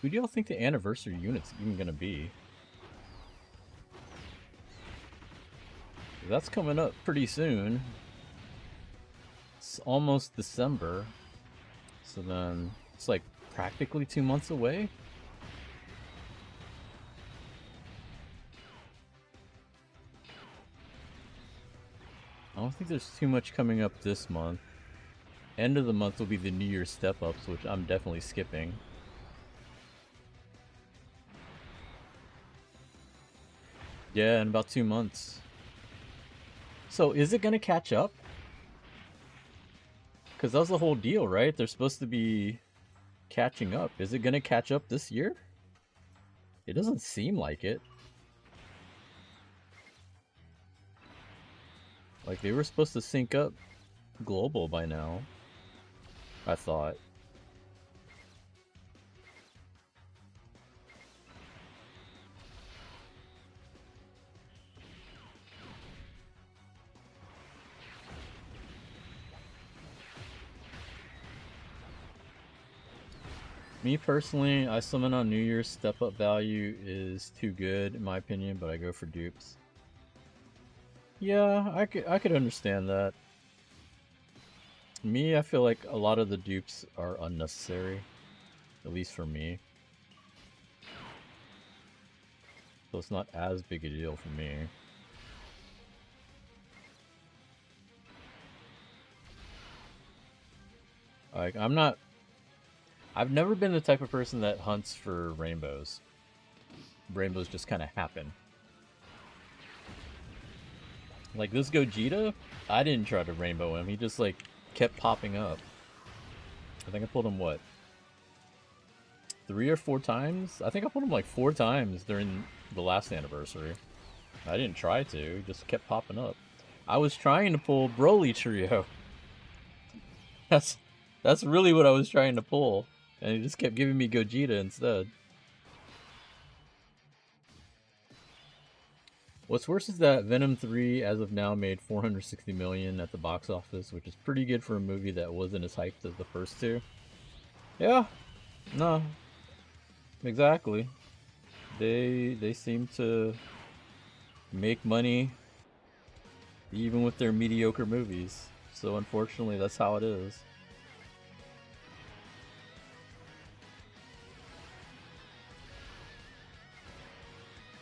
Who do y'all think the anniversary unit's even gonna be? That's coming up pretty soon. It's almost December. So then it's like practically 2 months away. I don't think there's too much coming up this month. End of the month will be the New Year's step-ups, which I'm definitely skipping. Yeah, in about 2 months. So is it gonna catch up? Because that was the whole deal, right? They're supposed to be catching up. Is it gonna catch up this year? It doesn't seem like it. Like, they were supposed to sync up global by now, I thought. Me personally, I summon on New Year's step-up value is too good in my opinion, but I go for dupes. Yeah, I could understand that. Me, I feel like a lot of the dupes are unnecessary, at least for me. So it's not as big a deal for me. Like, I've never been the type of person that hunts for rainbows. Rainbows just kind of happen. Like this Gogeta, I didn't try to rainbow him. He just like kept popping up. I think I pulled him what? 3 or 4 times? I think I pulled him like 4 times during the last anniversary. I didn't try to, he just kept popping up. I was trying to pull Broly Trio. That's really what I was trying to pull, and he just kept giving me Gogeta instead. What's worse is that Venom 3, as of now, made 460 million at the box office, which is pretty good for a movie that wasn't as hyped as the first two. Yeah, no, exactly. They seem to make money even with their mediocre movies. So unfortunately, that's how it is.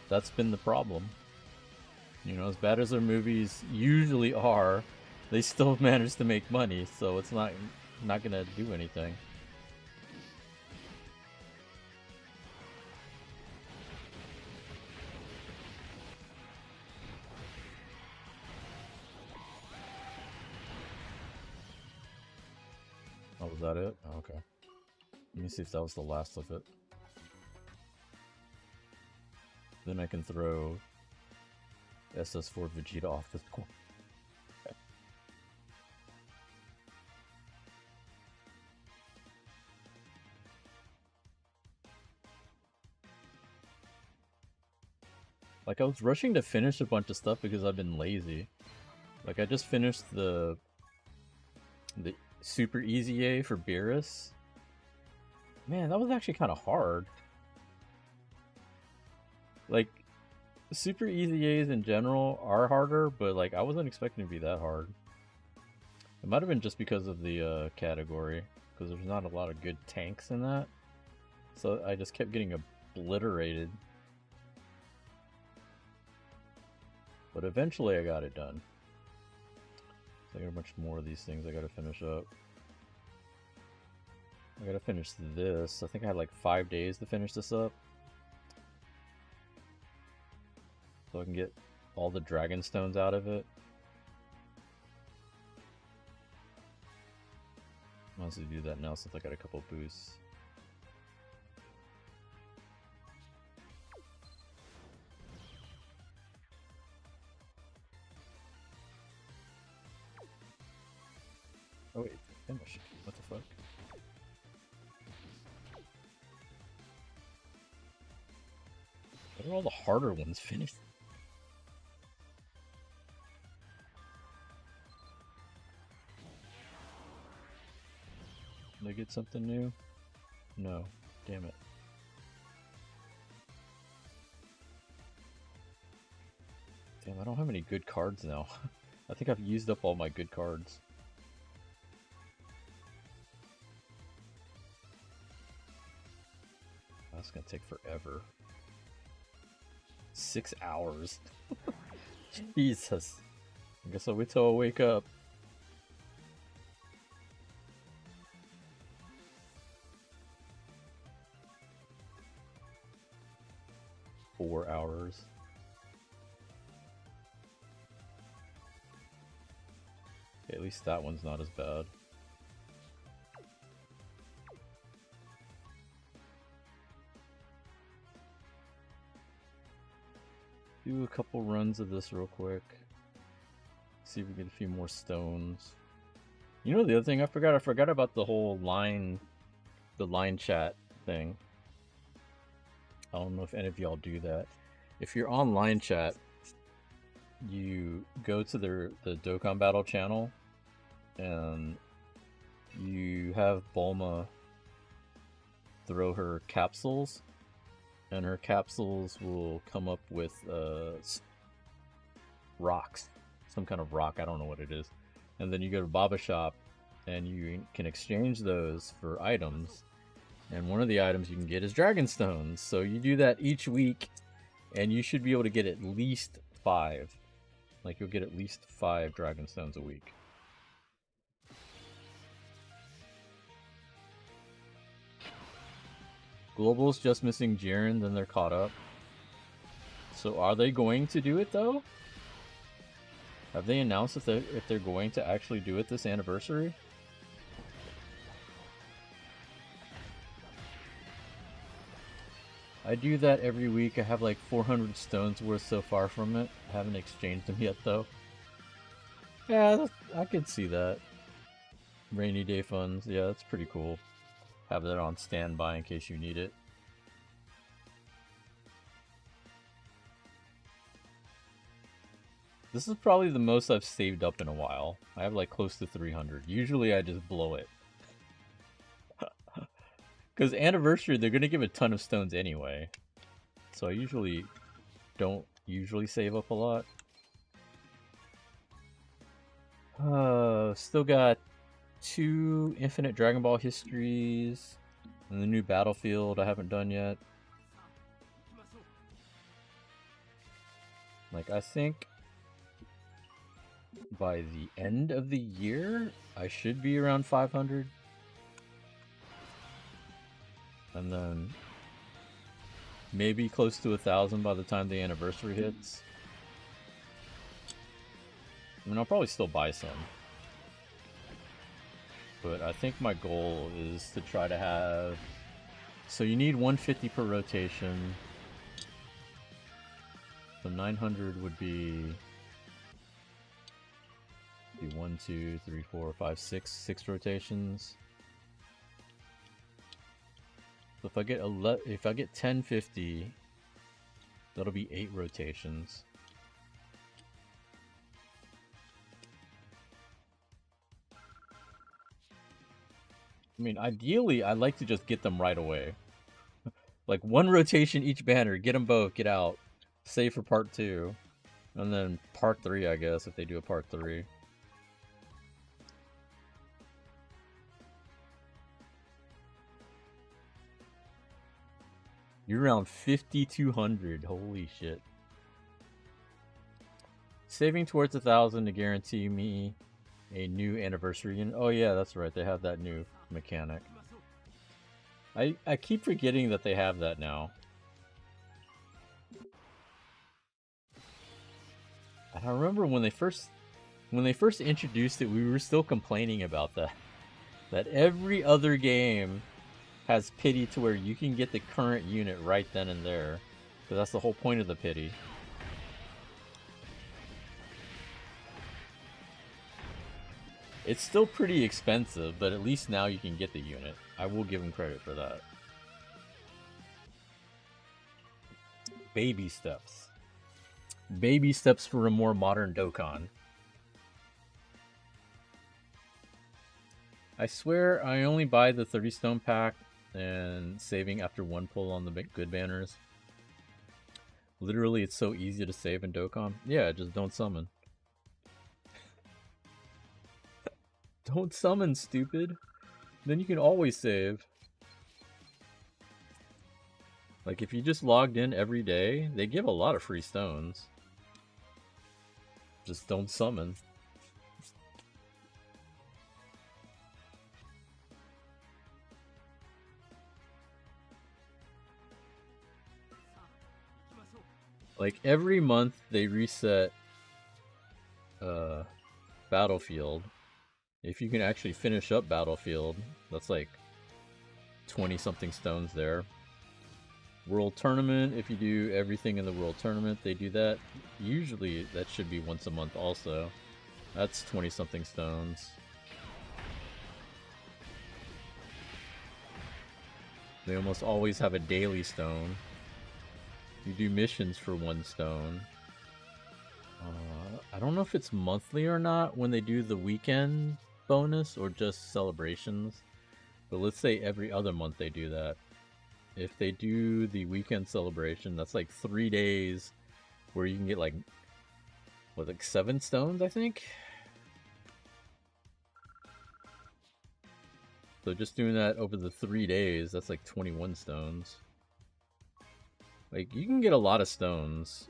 That's been the problem. You know, as bad as their movies usually are, they still manage to make money, so it's not gonna do anything. Oh, was that it? Oh, okay. Let me see if that was the last of it. Then I can throw SS4 Vegeta off this corner. Like, I was rushing to finish a bunch of stuff because I've been lazy. Like, I just finished the Super Easy A for Beerus. Man, that was actually kind of hard. Like, Super Easy A's in general are harder, but like, I wasn't expecting to be that hard. It might have been just because of the category, because there's not a lot of good tanks in that. So I just kept getting obliterated. But eventually I got it done. So I got a bunch more of these things I gotta finish up. I gotta finish this. I think I had like 5 days to finish this up. So I can get all the dragon stones out of it. I'll also do that now since I got a couple boosts. Oh wait, finish. What the fuck? What are all the harder ones finished? Did I get something new? No. Damn it. Damn, I don't have any good cards now. I think I've used up all my good cards. That's gonna take forever. 6 hours. Jesus. I guess I'll wait till I wake up. Four hours. Okay, at least that one's not as bad. Do a couple runs of this real quick. See if we get a few more stones. You know the other thing I forgot about the whole line chat thing. I don't know if any of y'all do that. If you're on line chat, you go to the Dokkan Battle channel and you have Bulma throw her capsules, and her capsules will come up with rocks, some kind of rock, I don't know what it is, and then you go to Baba Shop and you can exchange those for items, and one of the items you can get is Dragon Stones. So you do that each week and you should be able to get at least 5. Like, you'll get at least 5 Dragon Stones a week. Global's just missing Jiren, then they're caught up. So are they going to do it though? Have they announced if they're going to actually do it this anniversary? I do that every week. I have like 400 stones worth so far from it. I haven't exchanged them yet though. Yeah, I could see that. Rainy day funds. Yeah, that's pretty cool. Have that on standby in case you need it. This is probably the most I've saved up in a while. I have like close to 300. Usually I just blow it. Because anniversary, they're going to give a ton of stones anyway. So I usually don't save up a lot. Still got 2 Infinite Dragon Ball histories. And the new Battlefield I haven't done yet. Like, I think by the end of the year, I should be around 500. And then maybe close to 1,000 by the time the anniversary hits. I mean, I'll probably still buy some. But I think my goal is to try to have... So you need 150 per rotation. So 900 would be 1, 2, 3, 4, 5, 6 rotations. So if I get 1050, that'll be 8 rotations. I mean, ideally, I'd like to just get them right away. Like 1 rotation each banner, get them both, get out, save for part 2, and then part 3, I guess, if they do a part 3. You're around 5,200. Holy shit. Saving towards 1,000 to guarantee me a new anniversary unit. Oh yeah, that's right. They have that new mechanic. I keep forgetting that they have that now. And I remember when they first introduced it, we were still complaining about that. That every other game has pity to where you can get the current unit right then and there. Because that's the whole point of the pity. It's still pretty expensive, but at least now you can get the unit. I will give them credit for that. Baby steps. Baby steps for a more modern Dokkan. I swear I only buy the 30 stone pack and saving after 1 pull on the good banners. Literally, it's so easy to save in Dokkan. Yeah, just don't summon. Don't summon, stupid. Then you can always save. Like, if you just logged in every day, they give a lot of free stones. Just don't summon. Like, every month they reset Battlefield. If you can actually finish up Battlefield, that's like 20-something stones there. World Tournament, if you do everything in the World Tournament, they do that. Usually that should be once a month also. That's 20-something stones. They almost always have a daily stone. You do missions for 1 stone. I don't know if it's monthly or not when they do the weekend bonus or just celebrations. But let's say every other month they do that. If they do the weekend celebration, that's like 3 days where you can get like, what, like 7 stones, I think? So just doing that over the 3 days, that's like 21 stones. Like, you can get a lot of stones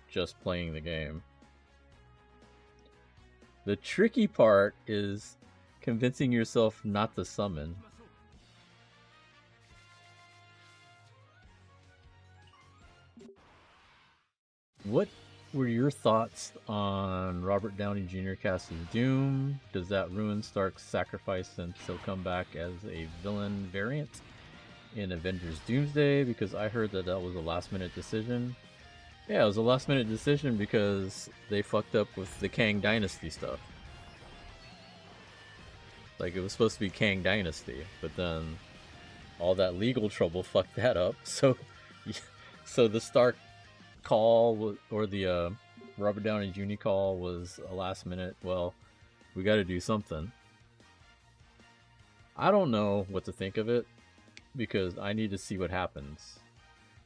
just playing the game. The tricky part is convincing yourself not to summon. What were your thoughts on Robert Downey Jr. cast as Doom? Does that ruin Stark's sacrifice since he'll come back as a villain variant in Avengers Doomsday? Because I heard that that was a last-minute decision. Yeah, it was a last-minute decision because they fucked up with the Kang Dynasty stuff. Like, it was supposed to be Kang Dynasty, but then all that legal trouble fucked that up. So, so the Stark call, or the Robert Downey Jr. call, was a last minute, well, we got to do something. I don't know what to think of it, because I need to see what happens.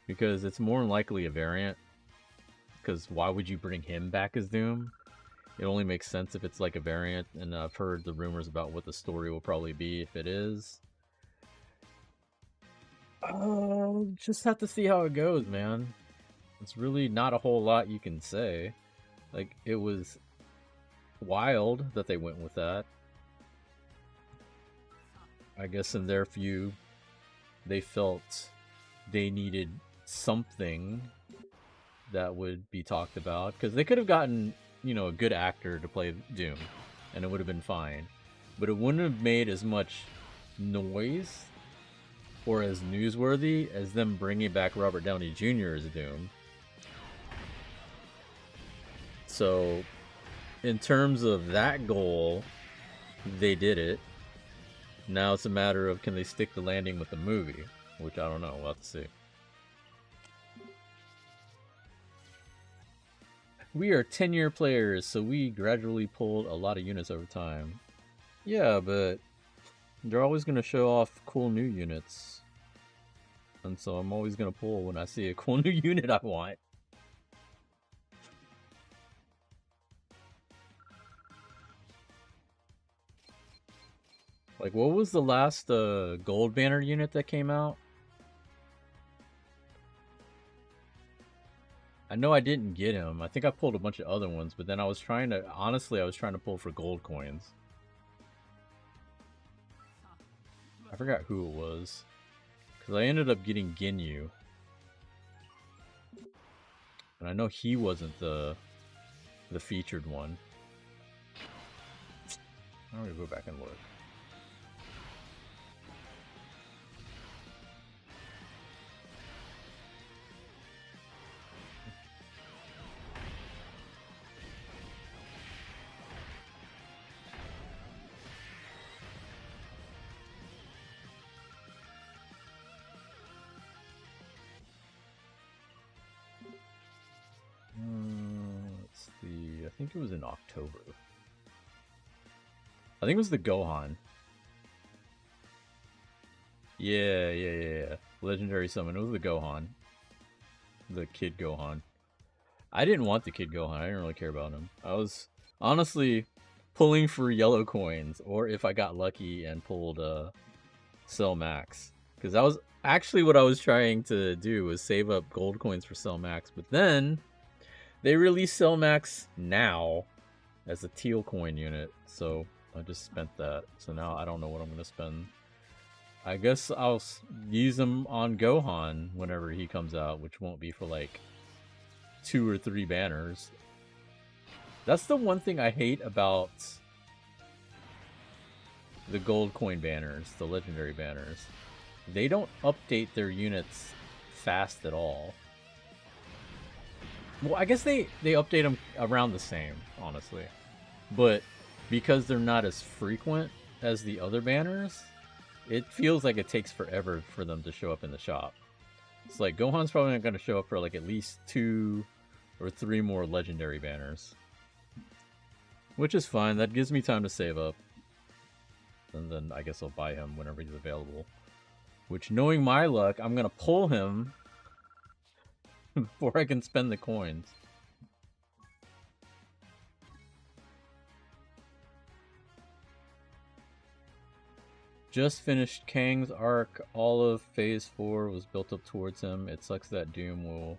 Because it's more than likely a variant. Because why would you bring him back as Doom? It only makes sense if it's like a variant, and I've heard the rumors about what the story will probably be if it is. Just have to see how it goes, man. It's really not a whole lot you can say. Like, it was wild that they went with that. I guess in their view, they felt they needed something that would be talked about, because they could have gotten, you know, a good actor to play Doom and it would have been fine, but it wouldn't have made as much noise or as newsworthy as them bringing back Robert Downey Jr. as Doom. So in terms of that goal, they did it. Now it's a matter of, can they stick the landing with the movie, which I don't know. We'll have to see. We are 10-year players, so we gradually pulled a lot of units over time. Yeah, but they're always going to show off cool new units. And so I'm always going to pull when I see a cool new unit I want. Like, what was the last gold banner unit that came out? I know I didn't get him. I think I pulled a bunch of other ones, but then I was trying to, honestly, I was trying to pull for gold coins. I forgot who it was. Because I ended up getting Ginyu. And I know he wasn't the featured one. I'm gonna go back and look. Let's see. I think it was in October. I think it was the Gohan. Yeah. Legendary summon. It was the Gohan. The Kid Gohan. I didn't want the Kid Gohan. I didn't really care about him. I was honestly pulling for yellow coins, or if I got lucky and pulled Cell Max. Because that was actually what I was trying to do, was save up gold coins for Cell Max. But then they released Cell Max now as a teal coin unit, so I just spent that. So now I don't know what I'm going to spend. I guess I'll use them on Gohan whenever he comes out, which won't be for like 2 or 3 banners. That's the one thing I hate about the gold coin banners, the legendary banners. They don't update their units fast at all. Well, I guess they update them around the same, honestly. But because they're not as frequent as the other banners, it feels like it takes forever for them to show up in the shop. It's like Gohan's probably not going to show up for like at least 2 or 3 more legendary banners. Which is fine. That gives me time to save up. And then I guess I'll buy him whenever he's available. Which, knowing my luck, I'm going to pull him before I can spend the coins. Just finished Kang's arc. All of Phase 4 was built up towards him. It sucks that Doom will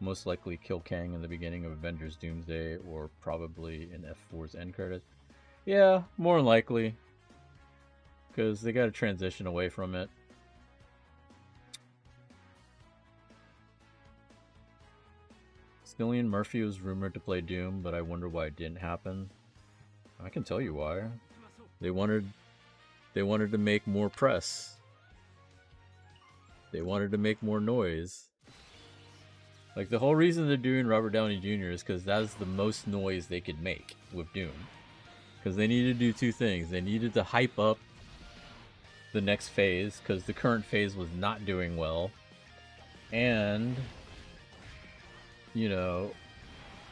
most likely kill Kang in the beginning of Avengers Doomsday, or probably in F4's end credits. Yeah, more than likely. Because they got to transition away from it. Cillian Murphy was rumored to play Doom, but I wonder why it didn't happen. I can tell you why. They wanted to make more press. They wanted to make more noise. Like, the whole reason they're doing Robert Downey Jr. is because that's the most noise they could make with Doom. Because they needed to do two things. They needed to hype up the next phase, because the current phase was not doing well. And, you know,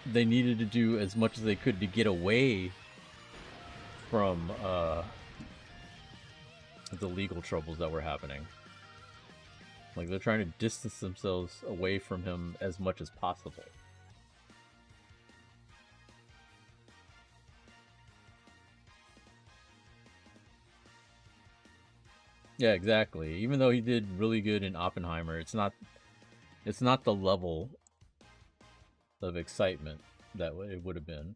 they needed to do as much as they could to get away from the legal troubles that were happening. Like, they're trying to distance themselves away from him as much as possible. Yeah, exactly. Even though he did really good in Oppenheimer, it's not the level of excitement that it would have been.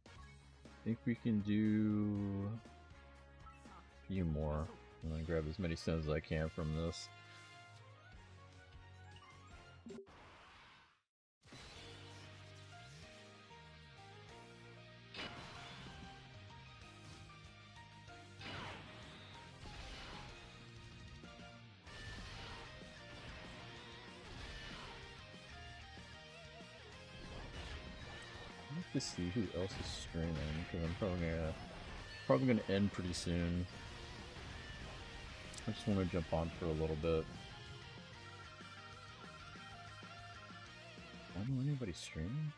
I think we can do a few more. I'm gonna grab as many stones as I can from this. To see who else is streaming, because I'm probably gonna end pretty soon. I just want to jump on for a little bit. I don't know anybody streaming.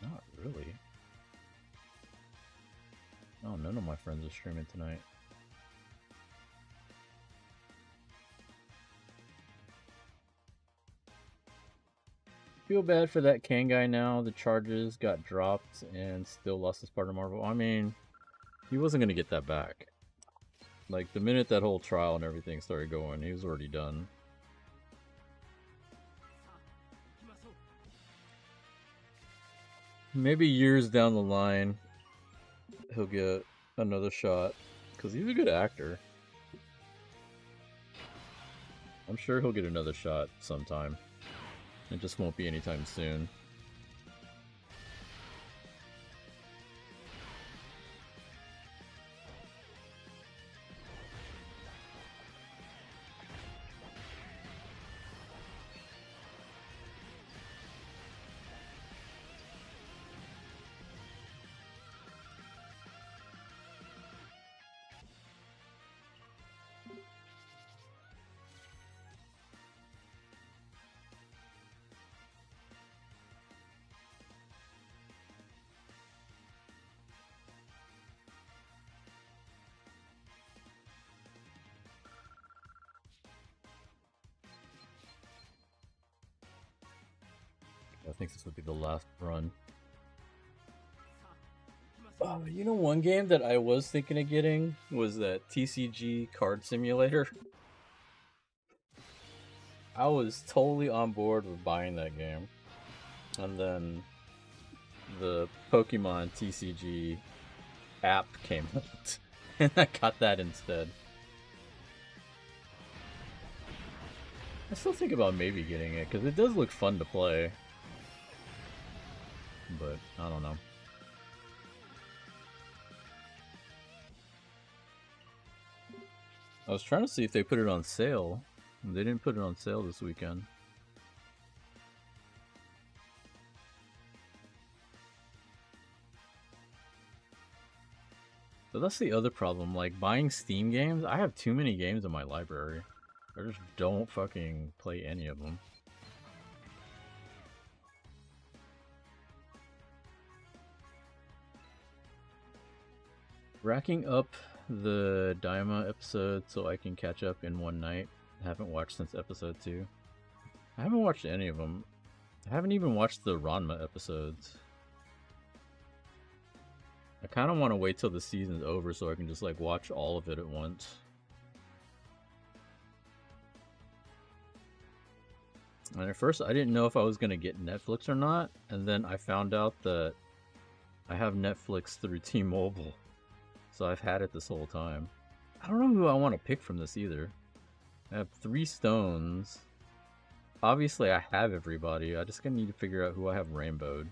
Not really. Oh, none of my friends are streaming tonight. Feel bad for that Kane guy now. The charges got dropped and still lost his part of Marvel. I mean, he wasn't going to get that back. Like, the minute that whole trial and everything started going, he was already done. Maybe years down the line, he'll get another shot. Because he's a good actor. I'm sure he'll get another shot sometime. It just won't be anytime soon. I think this would be the last run. You know, one game that I was thinking of getting was that TCG Card Simulator. I was totally on board with buying that game. And then the Pokemon TCG app came out, and I got that instead. I still think about maybe getting it, because it does look fun to play. But, I don't know. I was trying to see if they put it on sale. They didn't put it on sale this weekend. So that's the other problem. Like, buying Steam games, I have too many games in my library. I just don't fucking play any of them. Racking up the Daima episode so I can catch up in one night. I haven't watched since episode 2. I haven't watched any of them. I haven't even watched the Ranma episodes. I kind of want to wait till the season's over so I can just like watch all of it at once. And at first I didn't know if I was going to get Netflix or not, and then I found out that I have Netflix through T-Mobile. So I've had it this whole time. I don't know who I want to pick from this either. I have 3 stones. Obviously I have everybody. I just gonna need to figure out who I have rainbowed.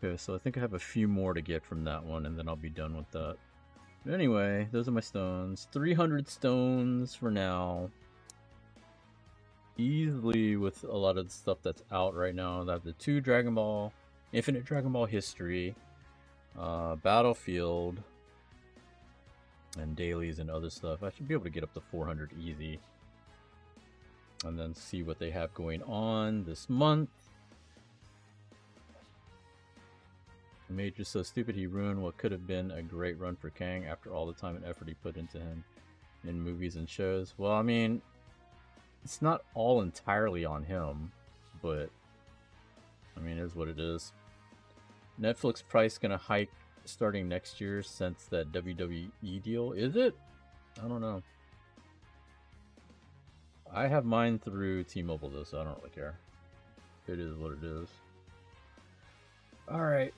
Okay, so I think I have a few more to get from that one, and then I'll be done with that. But anyway, those are my stones. 300 stones for now. Easily with a lot of the stuff that's out right now. I have the 2 Dragon Ball, Infinite Dragon Ball History, Battlefield, and dailies and other stuff. I should be able to get up to 400 easy. And then see what they have going on this month. Major's so stupid he ruined what could have been a great run for Kang after all the time and effort he put into him in movies and shows. Well, I mean, it's not all entirely on him, but I mean, it is what it is. Netflix price gonna hike starting next year since that WWE deal. Is it? I don't know. I have mine through T-Mobile though, so I don't really care. It is what it is. Alright.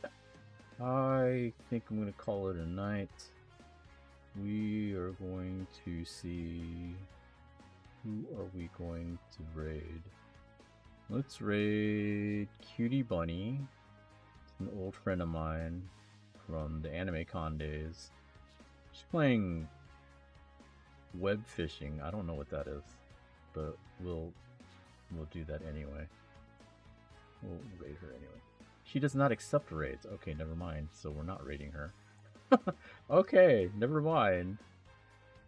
I think I'm going to call it a night. We are going to see... Who are we going to raid? Let's raid Cutie Bunny. It's an old friend of mine from the Anime Con days. She's playing web fishing. I don't know what that is, but we'll do that anyway. We'll raid her anyway. She does not accept raids. Okay, never mind. So we're not raiding her. Okay, never mind.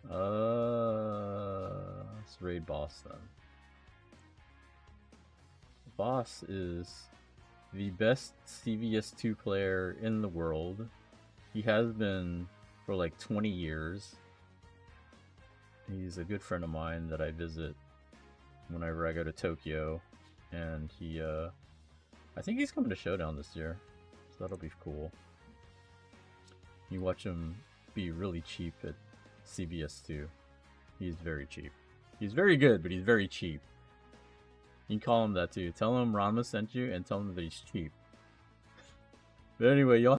Let's raid boss then. Boss is the best CVS2 player in the world. He has been for like 20 years. He's a good friend of mine that I visit whenever I go to Tokyo, and he I think he's coming to Showdown this year, so that'll be cool. You watch him be really cheap at CVS2. He's very cheap. He's very good, but he's very cheap. You can call him that too. Tell him Ranma sent you and tell him that he's cheap. But anyway, y'all